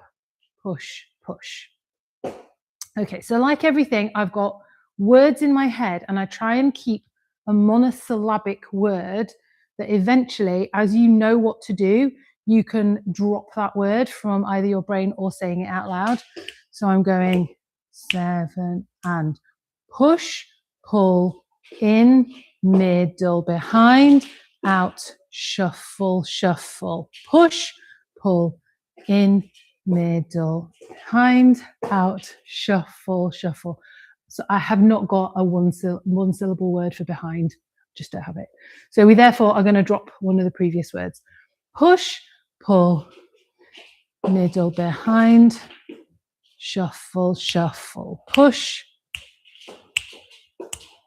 push, push. Okay, so like everything, I've got words in my head and I try and keep a monosyllabic word that eventually, as you know what to do, you can drop that word from either your brain or saying it out loud. So I'm going 7 and push, pull, in, middle, behind, out, shuffle, shuffle, push, pull, in, middle, behind, out, shuffle, shuffle. So I have not got a one syllable word for behind, just don't have it. So we therefore are going to drop one of the previous words. Push, pull, middle, behind, shuffle, shuffle, push,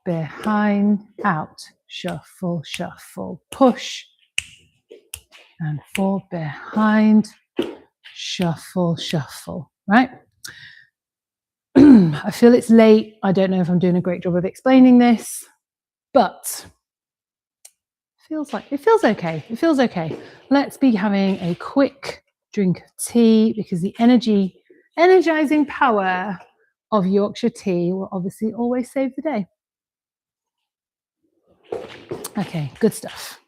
behind, out, shuffle, shuffle, push, and 4 behind, shuffle, shuffle, right? I feel it's late. I don't know if I'm doing a great job of explaining this, but it feels okay. It feels okay. Let's be having a quick drink of tea, because the energizing power of Yorkshire tea will obviously always save the day. Okay, good stuff.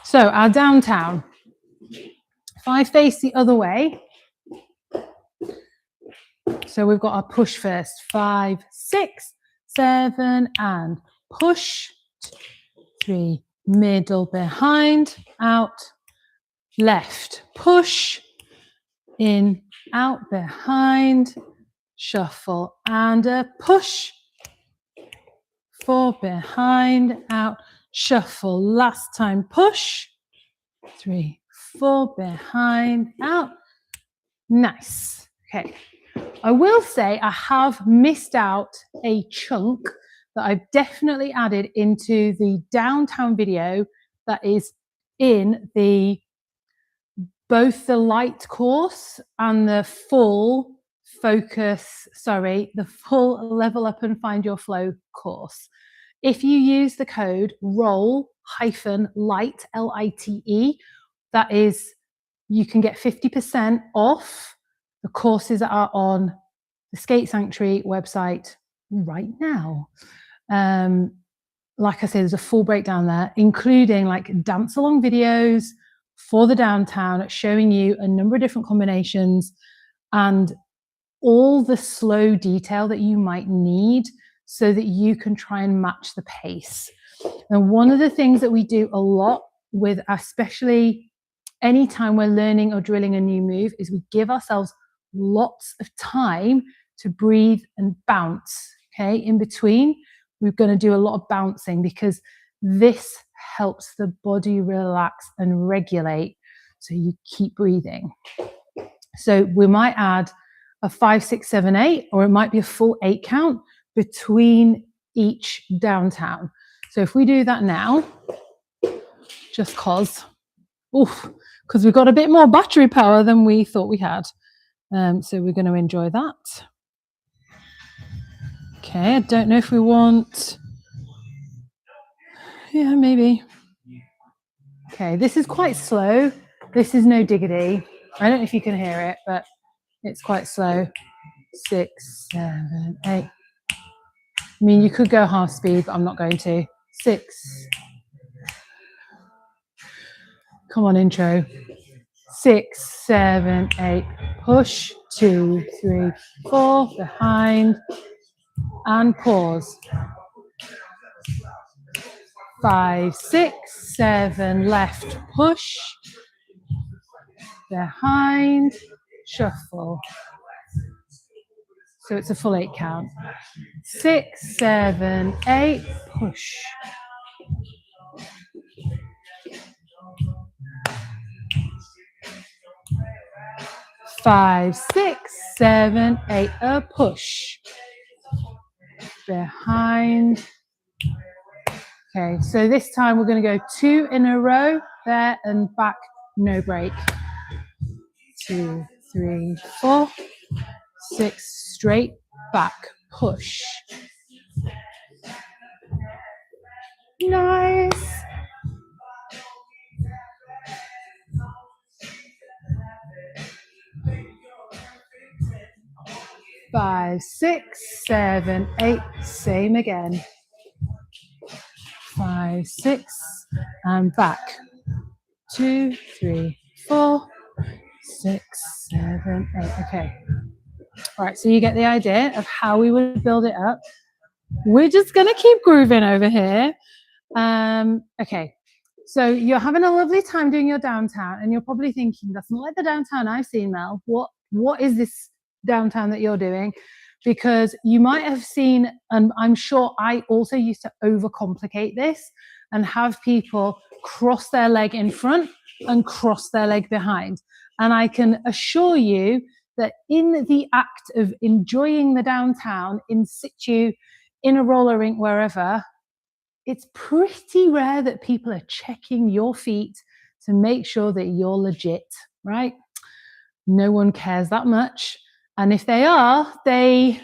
So our downtown. If I face the other way, So we've got our push first. 5, 6, 7, and push. 3, middle, behind, out, left, push, in, out, behind, shuffle, and a push. 4, behind, out, shuffle. Last time, push. 3, 4, behind, out. Nice. Okay. I will say I have missed out a chunk that I've definitely added into the downtown video that is in both the light course and the full the full level up and find your flow course. If you use the code roll-light, LITE, that is, you can get 50% off the courses that are on the Skate Sanctuary website right now. Like I said, there's a full breakdown there, including like dance along videos for the downtown, showing you a number of different combinations and all the slow detail that you might need so that you can try and match the pace. And one of the things that we do a lot with, especially anytime we're learning or drilling a new move, is we give ourselves lots of time to breathe and bounce. Okay, in between, we're going to do a lot of bouncing because this helps the body relax and regulate. So you keep breathing. So we might add a 5, 6, 7, 8, or it might be a full 8 count between each downtown. So if we do that now, just because we've got a bit more battery power than we thought we had. So we're going to enjoy that. Okay, I don't know if we want... Yeah, maybe. Okay, this is quite slow. This is no diggity. I don't know if you can hear it, but it's quite slow. 6, 7, 8. I mean, you could go half speed, but I'm not going to. 6. Come on, intro. 6, 7, 8. Push. 2, 3, 4. Behind. And pause. 5, 6, 7. Left. Push. Behind. Shuffle. So it's a full 8 count. 6, 7, 8. Push. 5, 6, 7, 8. A push. Behind. Okay, so this time we're going to go 2 in a row, there and back, no break. 2, 3, 4, 6, straight, back, push. Nice. Five, 6, 7, 8, same again. 5, 6, and back. 2, 3, 4, 6, 7, 8. Okay. All right, so you get the idea of how we would build it up. We're just going to keep grooving over here. Okay, so you're having a lovely time doing your downtown, and you're probably thinking, that's not like the downtown I've seen, Mel. What is this downtown that you're doing? Because you might have seen, and I'm sure I also used to overcomplicate this and have people cross their leg in front and cross their leg behind. And I can assure you that in the act of enjoying the downtown in situ, in a roller rink, wherever, it's pretty rare that people are checking your feet to make sure that you're legit, right? No one cares that much. And if they are, they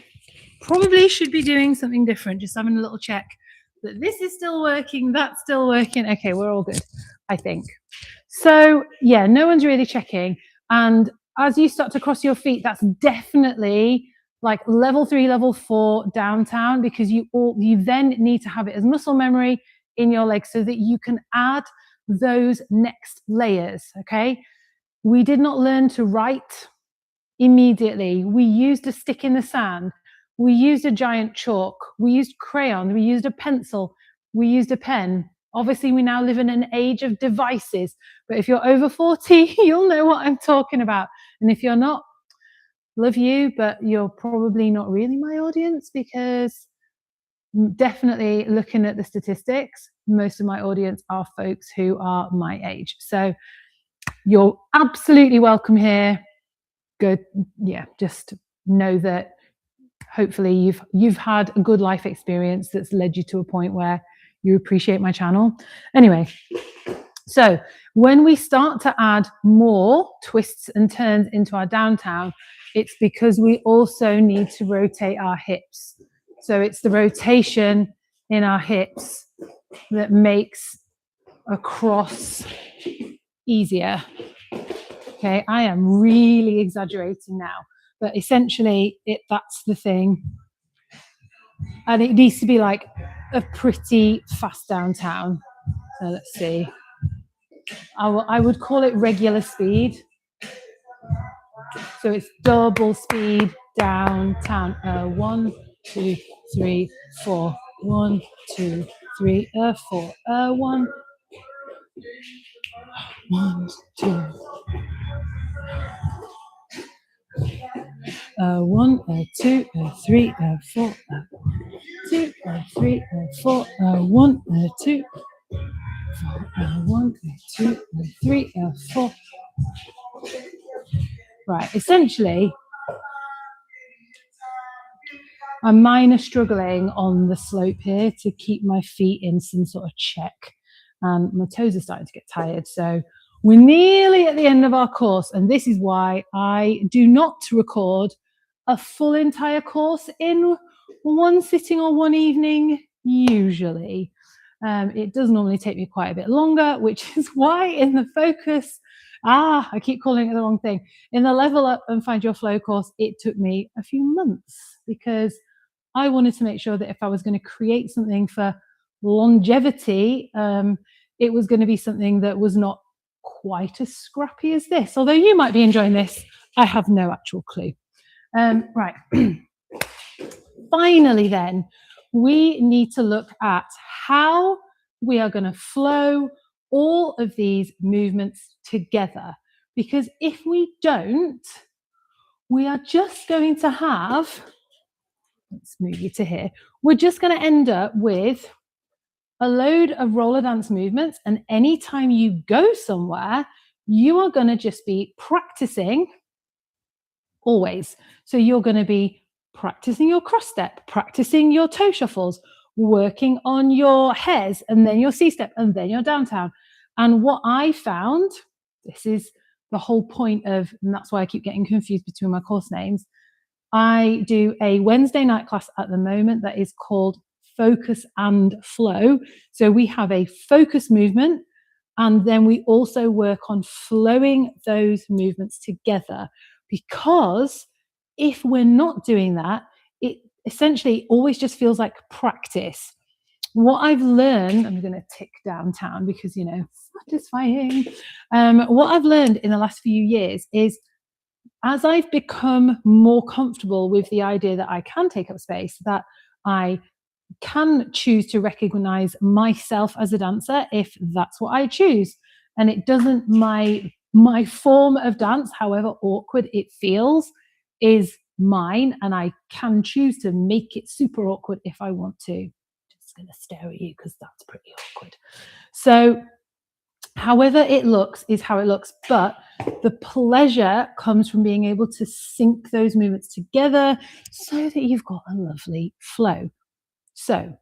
probably should be doing something different, just having a little check that this is still working, that's still working. Okay, we're all good, I think. So yeah, no one's really checking. And as you start to cross your feet, that's definitely like level 3, level 4 downtown, because you then need to have it as muscle memory in your legs so that you can add those next layers. Okay, we did not learn to write immediately. We used a stick in the sand. We used a giant chalk. We used crayon. We used a pencil. We used a pen. Obviously, we now live in an age of devices. But if you're over 40, you'll know what I'm talking about. And if you're not, love you, but you're probably not really my audience, because definitely looking at the statistics, most of my audience are folks who are my age. So you're absolutely welcome here. Good. Yeah, just know that hopefully you've had a good life experience that's led you to a point where you appreciate my channel. Anyway, so when we start to add more twists and turns into our downtown, it's because we also need to rotate our hips. So it's the rotation in our hips that makes a cross easier. Okay, I am really exaggerating now, but essentially that's the thing. And it needs to be like a pretty fast downtown. So let's see. I would call it regular speed. So it's double speed downtown. 1, 2, 3, 4. 1, 2, 3, 4. 1, 1, 2. 1, 2, 3, 4. 2, 3, 4. 1, 2. 1, 2, 3, 4. Right, essentially, I'm minor struggling on the slope here to keep my feet in some sort of check. And my toes are starting to get tired. So we're nearly at the end of our course. And this is why I do not record a full entire course in one sitting or one evening, usually. It does normally take me quite a bit longer, which is why in the focus, I keep calling it the wrong thing. In the Level Up and Find Your Flow course, it took me a few months because I wanted to make sure that if I was going to create something for longevity, it was going to be something that was not quite as scrappy as this. Although you might be enjoying this, I have no actual clue. Right. Finally, then, we need to look at how we are going to flow all of these movements together. Because if we don't, we are just going to have, let's move you to here, we're just going to end up with a load of roller dance movements. And anytime you go somewhere, you are going to just be practicing always. So you're going to be practicing your cross step, practicing your toe shuffles, working on your hairs, and then your C-step, and then your downtown. And what I found, this is the whole point of, and that's why I keep getting confused between my course names. I do a Wednesday night class at the moment that is called Focus and Flow. So we have a focus movement, and then we also work on flowing those movements together. Because if we're not doing that, it essentially always just feels like practice. What I've learned, I'm going to tick downtown because, satisfying. What I've learned in the last few years is as I've become more comfortable with the idea that I can take up space, that I can choose to recognize myself as a dancer if that's what I choose. And it doesn't, my form of dance, however awkward it feels, is mine, and I can choose to make it super awkward if I want to. Just going to stare at you because that's pretty awkward. So however it looks is how it looks, but the pleasure comes from being able to sync those movements together so that you've got a lovely flow. So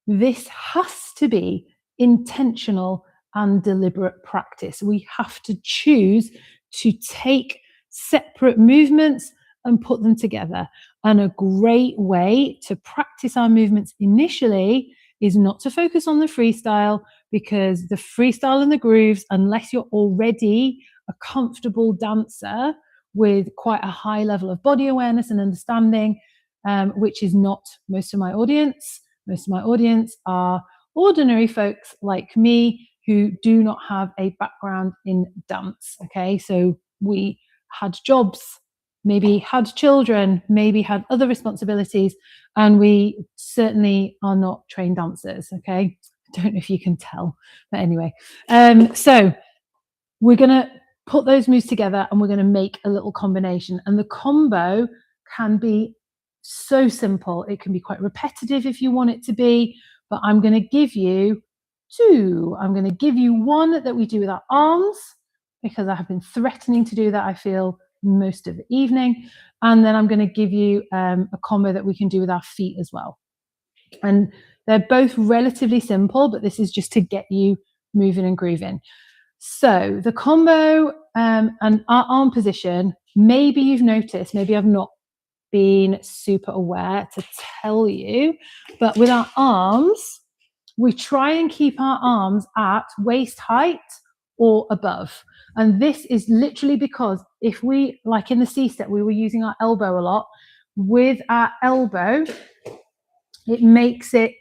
this has to be intentional and deliberate practice. We have to choose to take separate movements and put them together. And a great way to practice our movements initially is not to focus on the freestyle, because the freestyle and the grooves, unless you're already a comfortable dancer with quite a high level of body awareness and understanding, which is not most of my audience. Most of my audience are ordinary folks like me who do not have a background in dance. Okay, so we had jobs maybe had children, maybe had other responsibilities, and we certainly are not trained dancers, okay? I don't know if you can tell, but anyway. So we're going to put those moves together and we're going to make a little combination. And the combo can be so simple. It can be quite repetitive if you want it to be, but I'm going to give you two. I'm going to give you one that we do with our arms, because I have been threatening to do that, I feel, most of the evening. And then I'm going to give you a combo that we can do with our feet as well. And they're both relatively simple, but this is just to get you moving and grooving. So the combo and our arm position, maybe you've noticed, maybe I've not been super aware to tell you, but with our arms, we try and keep our arms at waist height or above. And this is literally because if we, like in the C-step, we were using our elbow a lot. With our elbow, it makes it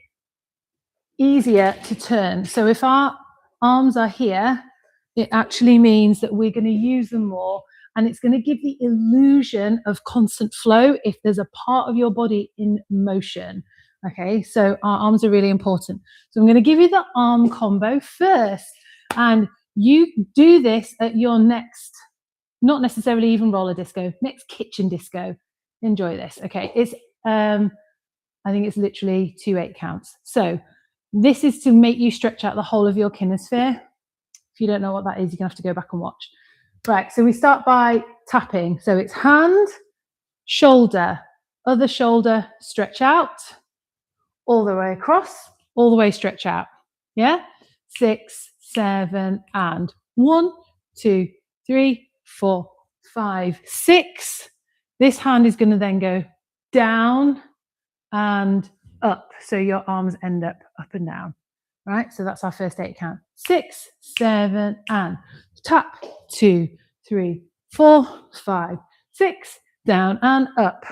easier to turn. So if our arms are here, it actually means that we're going to use them more, and it's going to give the illusion of constant flow if there's a part of your body in motion. Okay, so our arms are really important. So I'm going to give you the arm combo first, and you do this at your next, not necessarily even roller disco, next kitchen disco. Enjoy this. Okay, it's I think it's literally 2 8 counts. So this is to make you stretch out the whole of your kinesphere. If you don't know what that is, you're gonna have to go back and watch. Right, so we start by tapping. So it's hand, shoulder, other shoulder, stretch out, all the way across, all the way stretch out. Yeah? 6, 7, and 1, 2, 3, 4, 5, 6. This hand is gonna then go down and up. So your arms end up and down. Right, so that's our first 8 count. 6, 7, and tap. 2, 3, 4, 5, 6, down and up.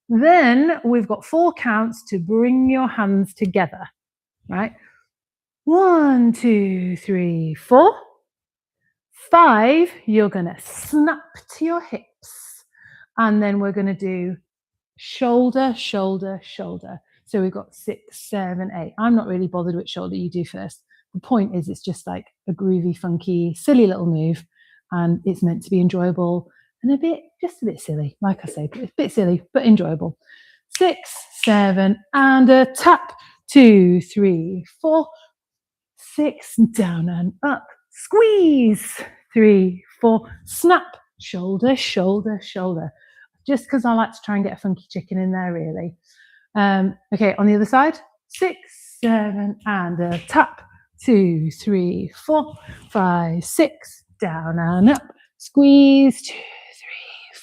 Then we've got 4 counts to bring your hands together. Right, 1, 2, 3, 4, 5. You're gonna snap to your hips, and then we're gonna do shoulder, shoulder, shoulder. So we've got 6, 7, 8. I'm not really bothered which shoulder you do first. The point is, it's just like a groovy, funky, silly little move, and it's meant to be enjoyable and just a bit silly. Like I say, it's a bit silly, but enjoyable. 6, 7, and a tap. 2, 3, 4, 6, down and up. Squeeze. 3, 4, snap. Shoulder, shoulder, shoulder. Just because I like to try and get a funky chicken in there, really. Okay, on the other side, 6, 7, and a tap. 2, 3, 4, 5, 6, down and up. Squeeze. 2, 3,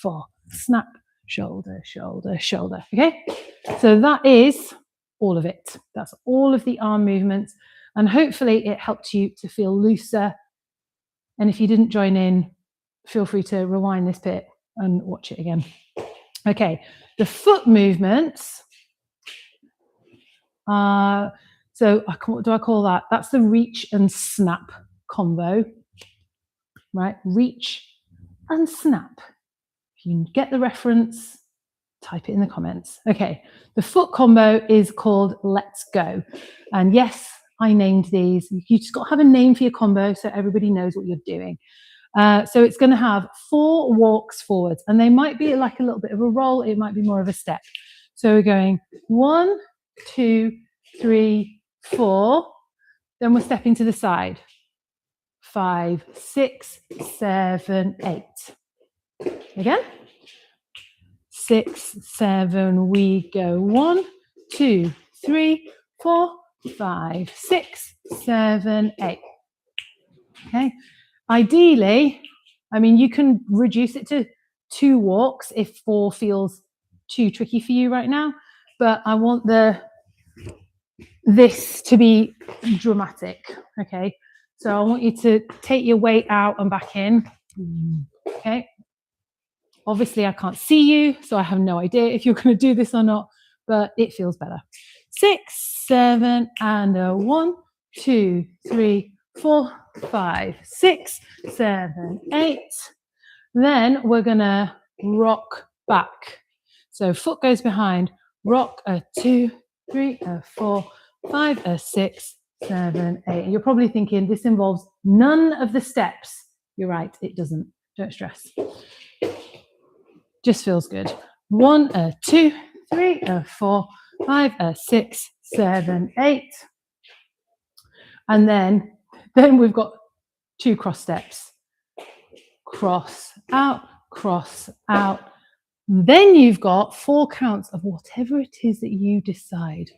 4, snap. Shoulder, shoulder, shoulder. Okay, so that is all of it. That's all of the arm movements, and hopefully it helped you to feel looser. And if you didn't join in, feel free to rewind this bit and watch it again. Okay, the foot movements. So what do I call that? That's the reach and snap combo, right? Reach and snap. If you get the reference, type it in the comments. Okay, the foot combo is called Let's Go. And yes, I named these. You just got to have a name for your combo so everybody knows what you're doing. So it's going to have 4 walks forwards, and they might be like a little bit of a roll. It might be more of a step. So we're going 1, 2, 3, 4. Then we're stepping to the side. 5, 6, 7, 8. Again. 6, 7. We go 1, 2, 3, 4, 5, 6, 7, 8. Okay. Ideally, I mean, you can reduce it to 2 walks if 4 feels too tricky for you right now, but I want this to be dramatic, okay? So I want you to take your weight out and back in, okay? Obviously, I can't see you, so I have no idea if you're going to do this or not, but it feels better. 6, 7, and a 1, 2, 3, 4, 5, 6, 7, 8. Then we're going to rock, back. So foot goes behind, rock, a 2, 3, a 4, 5, a 6, 7, 8. And you're probably thinking this involves none of the steps. You're right, it doesn't. Don't stress. Just feels good. 1, a 2, 3, a 4, 5, a 6, 7, 8. And then we've got 2 cross steps. Cross out, cross out. Then you've got 4 counts of whatever it is that you decide.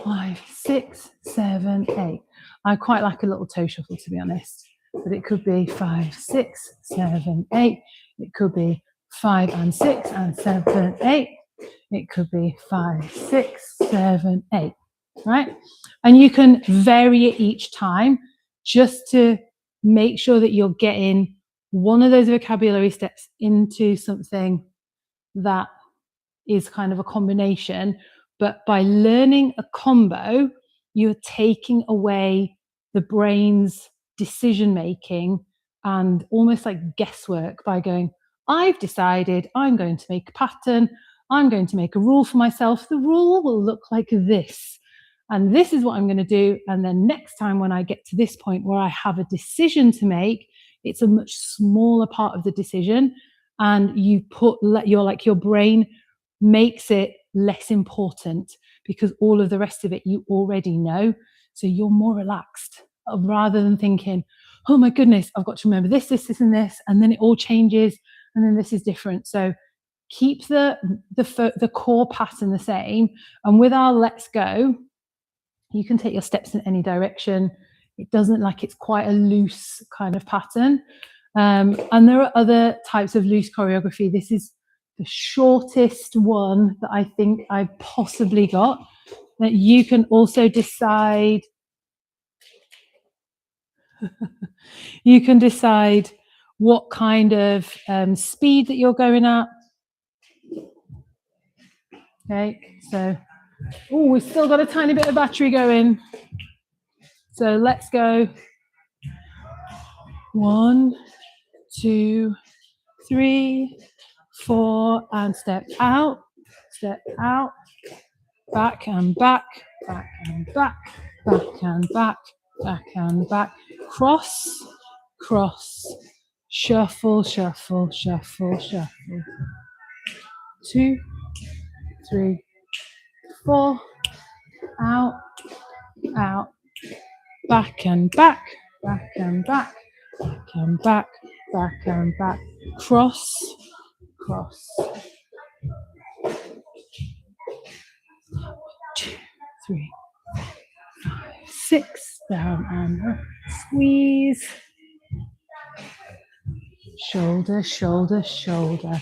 5, 6, 7, 8. I quite like a little toe shuffle, to be honest. But it could be 5, 6, 7, 8. It could be 5 and 6 and 7, 8. It could be 5, 6, 7, 8. Right? And you can vary it each time just to make sure that you're getting one of those vocabulary steps into something that is kind of a combination. But by learning a combo, you're taking away the brain's decision making and almost like guesswork by going, I've decided I'm going to make a pattern. I'm going to make a rule for myself. The rule will look like this. And this is what I'm going to do. And then next time when I get to this point where I have a decision to make, it's a much smaller part of the decision. And you your brain makes it less important because all of the rest of it you already know. So you're more relaxed rather than thinking, oh my goodness, I've got to remember this, this, this, and this. And then it all changes. And then this is different. So keep the core pattern the same. And with our let's go, you can take your steps in any direction. It doesn't like it's quite a loose kind of pattern. And there are other types of loose choreography. This is the shortest one that I think I've possibly got. That you can also decide. You can decide what kind of speed that you're going at. Okay, so we've still got a tiny bit of battery going. So let's go. 1, 2, 3, 4, and step out, back and back, back and back, back and back, back and back, cross, cross, shuffle, shuffle, shuffle, shuffle. 2, 3, 4, out, out, back and back, back and back, back and back, back and back, cross, cross. 2, 3, 5, 6, down and up, squeeze. Shoulder, shoulder, shoulder.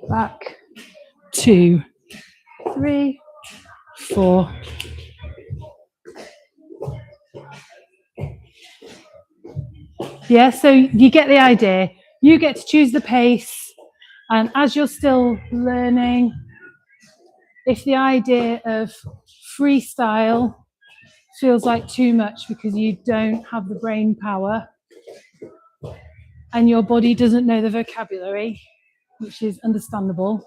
Back, 2, 3, 4. Yeah, so you get the idea. You get to choose the pace. And as you're still learning, if the idea of freestyle feels like too much because you don't have the brain power and your body doesn't know the vocabulary, which is understandable.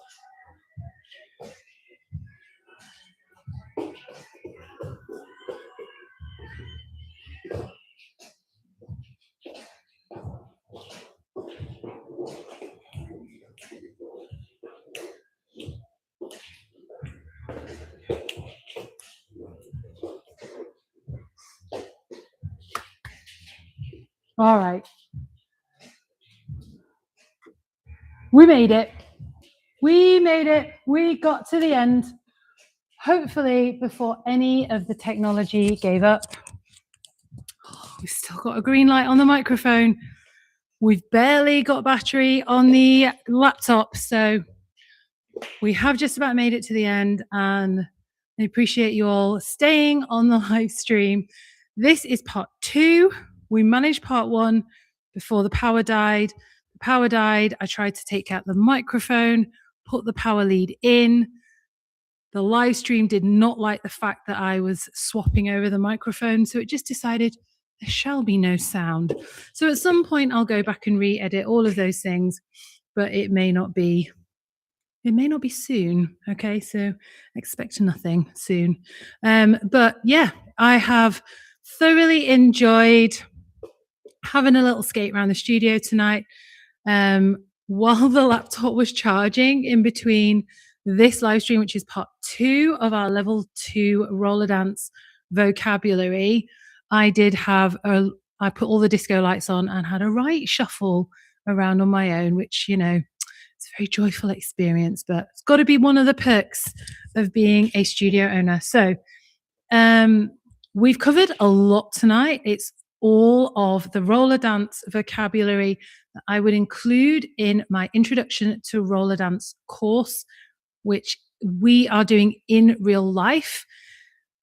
All right. We made it. We made it. We got to the end. Hopefully before any of the technology gave up. We've still got a green light on the microphone. We've barely got battery on the laptop. So we have just about made it to the end. And I appreciate you all staying on the live stream. This is part 2. We managed part 1 before the power died. The power died. I tried to take out the microphone, put the power lead in. the live stream did not like the fact that I was swapping over the microphone, so it just decided there shall be no sound. So at some point I'll go back and re-edit all of those things, but it may not be soon. Okay, so expect nothing soon. But yeah, I have thoroughly enjoyed having a little skate around the studio tonight. While the laptop was charging in between this live stream, which is part 2 of our level 2 roller dance vocabulary, I put all the disco lights on and had a right shuffle around on my own, which, it's a very joyful experience, but it's got to be one of the perks of being a studio owner. So we've covered a lot tonight. It's all of the roller dance vocabulary that I would include in my introduction to roller dance course, which we are doing in real life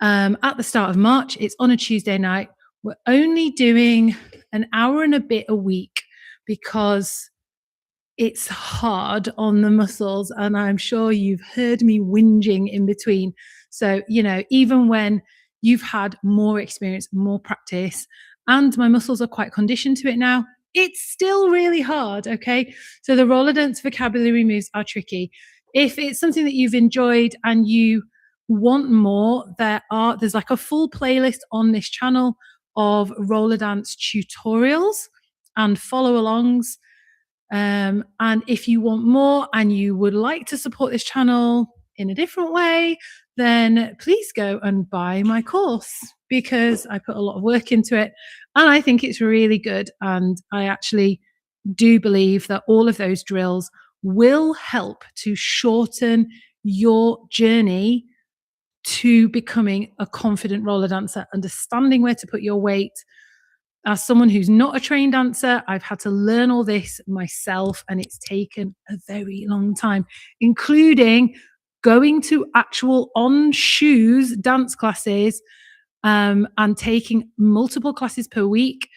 at the start of March. It's on a Tuesday night. We're only doing an hour and a bit a week because it's hard on the muscles, and I'm sure you've heard me whinging in between. So, even when you've had more experience, more practice, and my muscles are quite conditioned to it now, it's still really hard, okay? So the roller dance vocabulary moves are tricky. If it's something that you've enjoyed and you want more, there's like a full playlist on this channel of roller dance tutorials and follow-alongs. And if you want more and you would like to support this channel in a different way, then please go and buy my course, because I put a lot of work into it and I think it's really good. And I actually do believe that all of those drills will help to shorten your journey to becoming a confident roller dancer, understanding where to put your weight. As someone who's not a trained dancer, I've had to learn all this myself, and it's taken a very long time, including going to actual on shoes dance classes and taking multiple classes per week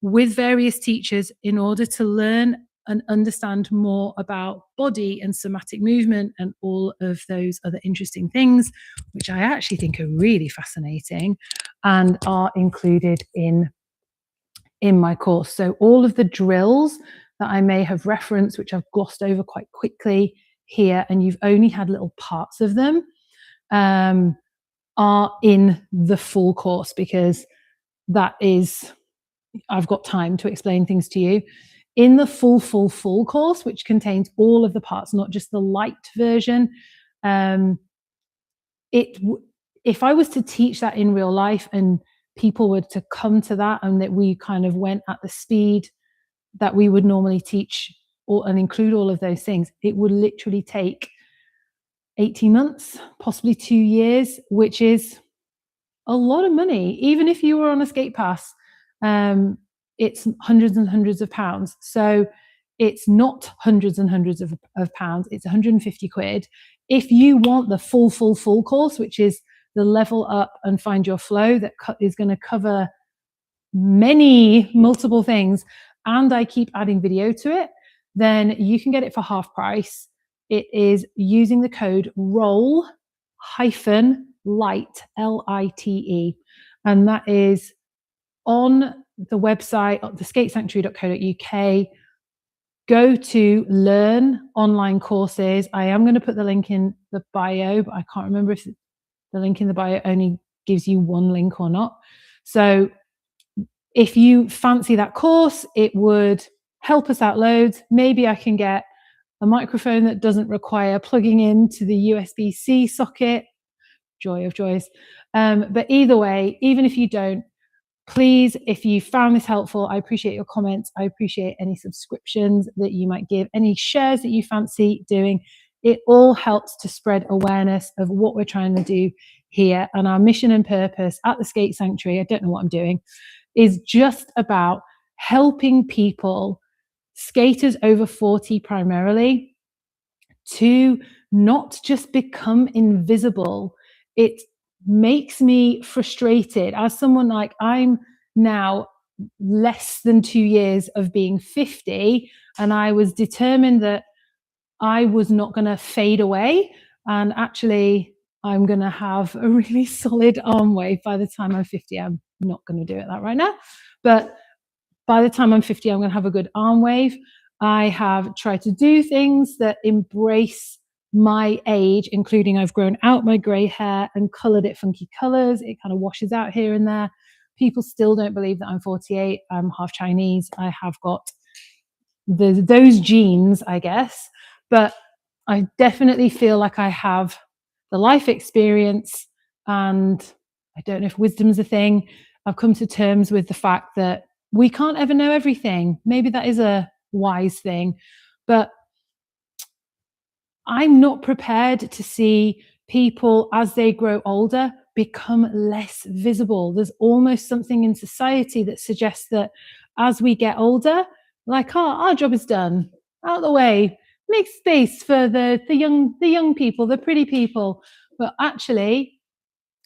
with various teachers in order to learn and understand more about body and somatic movement and all of those other interesting things, which I actually think are really fascinating and are included in my course. So all of the drills that I may have referenced, which I've glossed over quite quickly here, and you've only had little parts of them, are in the full course, because I've got time to explain things to you. In the full course, which contains all of the parts, not just the light version, if I was to teach that in real life and people were to come to that, and that we kind of went at the speed that we would normally teach and include all of those things, it would literally take 18 months, possibly 2 years, which is a lot of money. Even if you were on a skate pass, it's hundreds and hundreds of pounds. So it's not hundreds and hundreds of pounds, it's 150 quid. If you want the full course, which is the level up and find your flow, that is going to cover multiple things, and I keep adding video to it, then you can get it for half price. It is using the code ROLL-LIGHT, LITE, and that is on the website, theskatesanctuary.co.uk. Go to learn online courses. I am going to put the link in the bio, but I can't remember if the link in the bio only gives you one link or not. So if you fancy that course, it would help us out loads. Maybe I can get a microphone that doesn't require plugging into the USB-C socket. Joy of joys. But either way, even if you don't, please, if you found this helpful, I appreciate your comments. I appreciate any subscriptions that you might give, any shares that you fancy doing. It all helps to spread awareness of what we're trying to do here. And our mission and purpose at the Skate Sanctuary, I don't know what I'm doing, is just about helping people, skaters over 40 primarily, to not just become invisible. It makes me frustrated as someone, like, I'm now less than 2 years of being 50, and I was determined that I was not going to fade away. And actually, I'm going to have a really solid arm wave by the time I'm 50. I'm not going to do it that right now, but by the time I'm 50, I'm going to have a good arm wave. I have tried to do things that embrace my age, including I've grown out my grey hair and coloured it funky colours. It kind of washes out here and there. People still don't believe that I'm 48. I'm half Chinese. I have got those genes, I guess, but I definitely feel like I have the life experience, and I don't know if wisdom's a thing. I've come to terms with the fact that we can't ever know everything. Maybe that is a wise thing, but I'm not prepared to see people as they grow older become less visible. There's almost something in society that suggests that as we get older, like, oh, our job is done, out of the way, make space for the young people, the pretty people. But actually,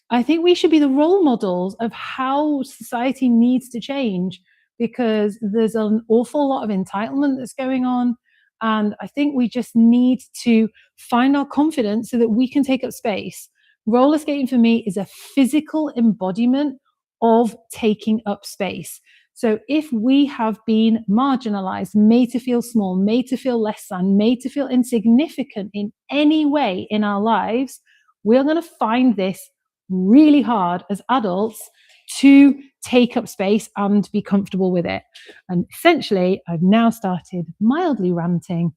I think we should be the role models of how society needs to change, because there's an awful lot of entitlement that's going on. And I think we just need to find our confidence so that we can take up space. Roller skating for me is a physical embodiment of taking up space. So if we have been marginalized, made to feel small, made to feel less than, made to feel insignificant in any way in our lives, we're going to find this really hard as adults to take up space and be comfortable with it. And essentially, I've now started mildly ranting,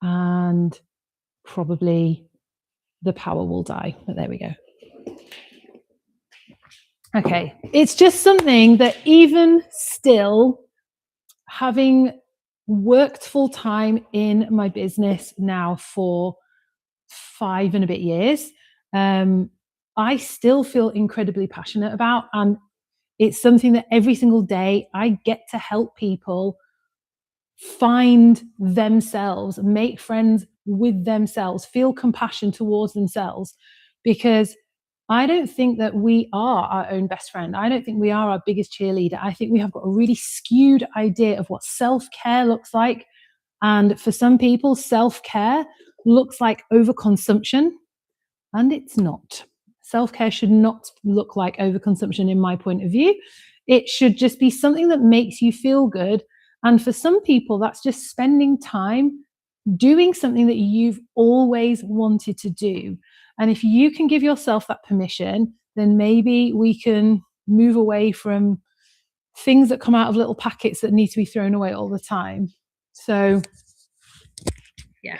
and probably the power will die. But there we go. Okay, it's just something that even still, having worked full time in my business now for 5 and a bit years, I still feel incredibly passionate about. And it's something that every single day I get to help people find themselves, make friends with themselves, feel compassion towards themselves, because I don't think that we are our own best friend. I don't think we are our biggest cheerleader. I think we have got a really skewed idea of what self-care looks like. And for some people, self-care looks like overconsumption, and it's not. Self-care should not look like overconsumption in my point of view. It should just be something that makes you feel good. And for some people, that's just spending time doing something that you've always wanted to do. And if you can give yourself that permission, then maybe we can move away from things that come out of little packets that need to be thrown away all the time. So, yeah.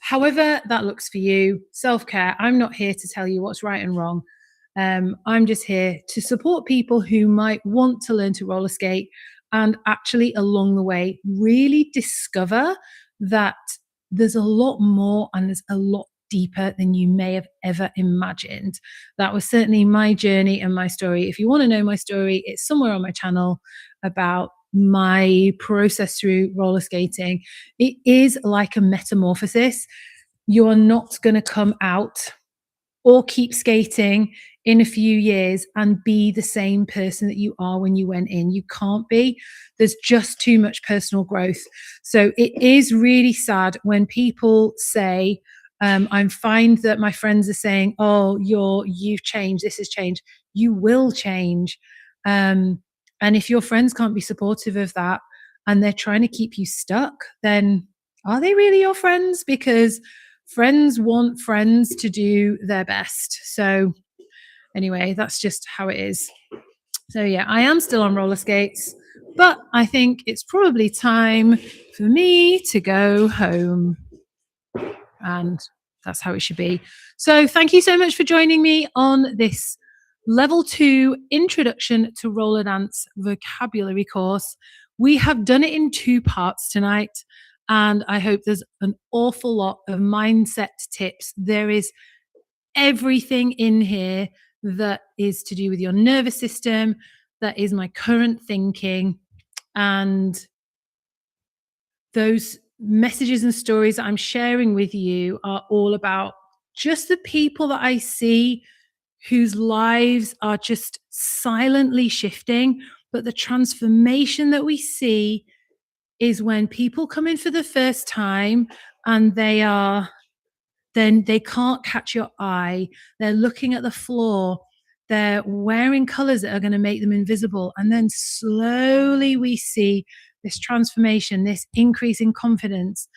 However that looks for you, self-care, I'm not here to tell you what's right and wrong. I'm just here to support people who might want to learn to roller skate and actually along the way really discover that there's a lot more and there's a lot deeper than you may have ever imagined. That was certainly my journey and my story. If you want to know my story, it's somewhere on my channel about my process through roller skating. It is like a metamorphosis. You're not going to come out or keep skating in a few years and be the same person that you are when you went in. You can't be. There's just too much personal growth. So it is really sad when people say, I find that my friends are saying, oh, you've changed, this has changed. You will change. And if your friends can't be supportive of that and they're trying to keep you stuck, then are they really your friends? Because friends want friends to do their best. So anyway, that's just how it is. So yeah, I am still on roller skates, but I think it's probably time for me to go home. And that's how it should be. So thank you so much for joining me on this Level 2 Introduction to Roller Dance Vocabulary course. We have done it in 2 parts tonight, and I hope there's an awful lot of mindset tips. There is everything in here that is to do with your nervous system, that is my current thinking, and those messages and stories that I'm sharing with you are all about just the people that I see whose lives are just silently shifting. But the transformation that we see is when people come in for the first time and they are then they can't catch your eye. They're looking at the floor. They're wearing colors that are going to make them invisible. And then slowly we see this transformation, this increase in confidence,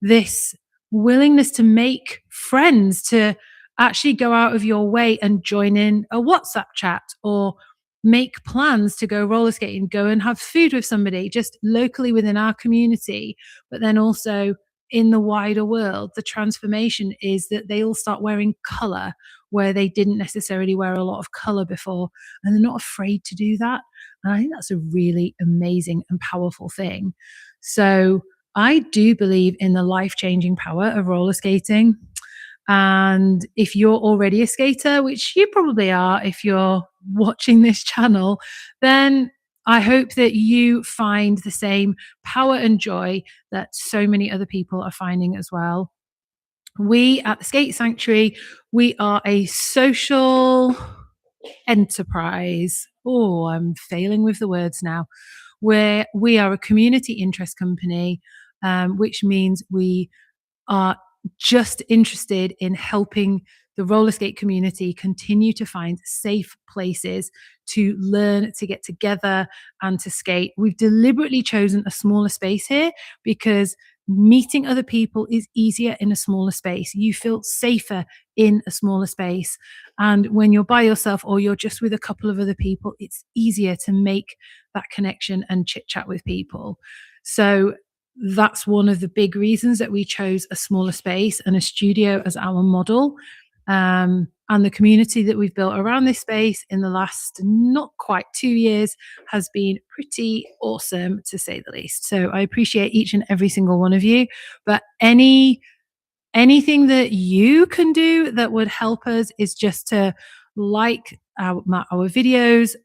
this willingness to make friends, to actually go out of your way and join in a WhatsApp chat or make plans to go roller skating, go and have food with somebody just locally within our community, but then also in the wider world. The transformation is that they all start wearing color where they didn't necessarily wear a lot of color before, and they're not afraid to do that. And I think that's a really amazing and powerful thing. So I do believe in the life-changing power of roller skating. And if you're already a skater, which you probably are if you're watching this channel, then I hope that you find the same power and joy that so many other people are finding as well. We at the Skate Sanctuary, we are a social enterprise. Oh, I'm failing with the words now. Where we are a community interest company, which means we are just interested in helping the roller skate community continue to find safe places to learn, to get together, and to skate. We've deliberately chosen a smaller space here because meeting other people is easier in a smaller space. You feel safer in a smaller space. And when you're by yourself or you're just with a couple of other people, it's easier to make that connection and chit chat with people. So that's one of the big reasons that we chose a smaller space and a studio as our model. And the community that we've built around this space in the last not quite 2 years has been pretty awesome, to say the least. So I appreciate each and every single one of you. But anything that you can do that would help us is just to like our videos.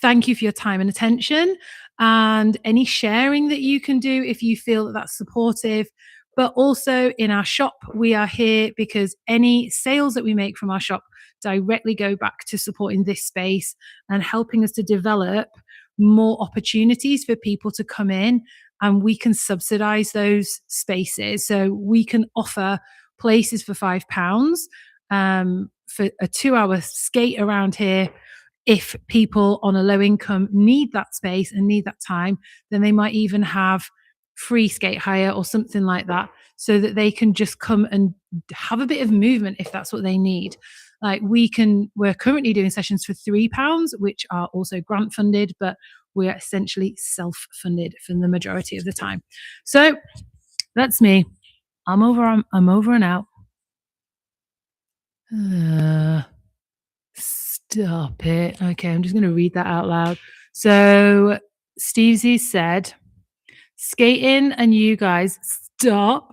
Thank you for your time and attention, and any sharing that you can do if you feel that that's supportive. But also in our shop, we are here because any sales that we make from our shop directly go back to supporting this space and helping us to develop more opportunities for people to come in, and we can subsidize those spaces. So we can offer places for £5 for a 2-hour skate around here. If people on a low income need that space and need that time, then they might even have free skate hire or something like that, so that they can just come and have a bit of movement if that's what they need. Like we're currently doing sessions for £3, which are also grant funded, but we're essentially self-funded for the majority of the time. So that's me. I'm over and out. Stop it. Okay, I'm just going to read that out loud. So Steve Z said, skating and you guys stop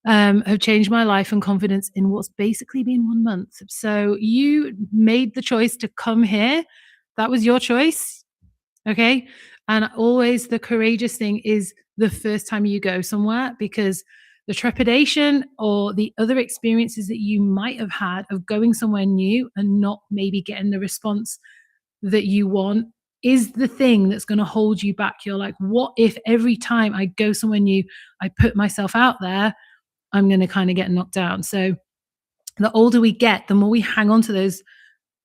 have changed my life and confidence in what's basically been 1 month. So you made the choice to come here. That was your choice. Okay. And always the courageous thing is the first time you go somewhere, because the trepidation or the other experiences that you might have had of going somewhere new and not maybe getting the response that you want is the thing that's going to hold you back. You're like, what if every time I go somewhere new, I put myself out there, I'm going to kind of get knocked down. So the older we get, the more we hang on to those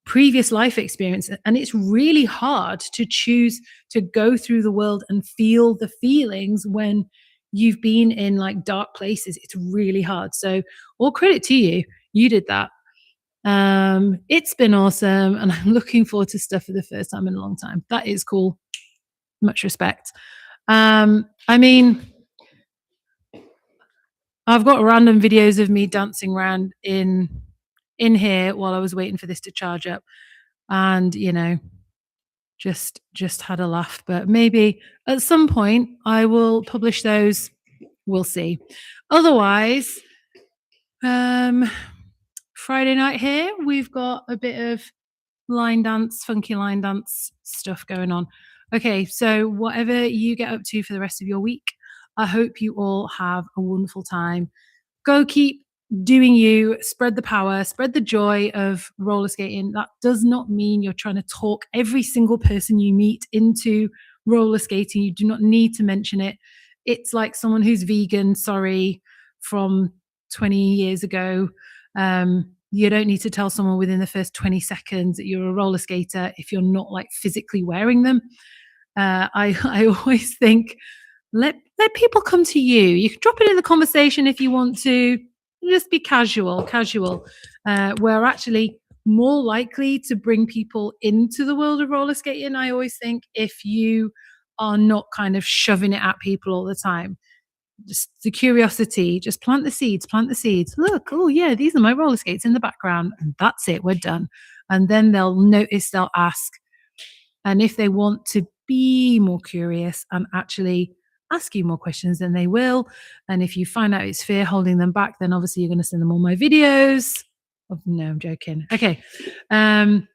previous life experiences. And it's really hard to choose to go through the world and feel the feelings when you've been in like dark places. It's really hard. So all credit to you. You did that. It's been awesome, and I'm looking forward to stuff for the first time in a long time. That is cool. Much respect. I mean, I've got random videos of me dancing around in here while I was waiting for this to charge up, and just had a laugh. But maybe at some point I will publish those. We'll see. Otherwise, Friday night here, we've got a bit of funky line dance stuff going on. Okay, so whatever you get up to for the rest of your week, I hope you all have a wonderful time. Go keep doing you, spread the power, spread the joy of roller skating. That does not mean you're trying to talk every single person you meet into roller skating. You do not need to mention it. It's like someone who's vegan, from 20 years ago. You don't need to tell someone within the first 20 seconds that you're a roller skater if you're not like physically wearing them. I always think let people come to you. You can drop it in the conversation if you want to. Just be casual. We're actually more likely to bring people into the world of roller skating, I always think, if you are not kind of shoving it at people all the time. Just the curiosity, just plant the seeds. Look, oh yeah, these are my roller skates in the background, and that's it, we're done. And then they'll notice, they'll ask. And if they want to be more curious and actually ask you more questions, then they will. And if you find out it's fear holding them back, then obviously you're going to send them all my videos. Oh, no, I'm joking. Okay. I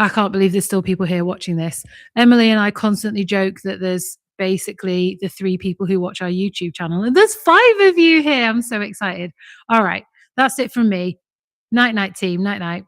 can't believe there's still people here watching this. Emily and I constantly joke that there's basically the 3 people who watch our YouTube channel, and there's 5 of you here. I'm so excited. All right. That's it from me. Night, night, team. Night, night.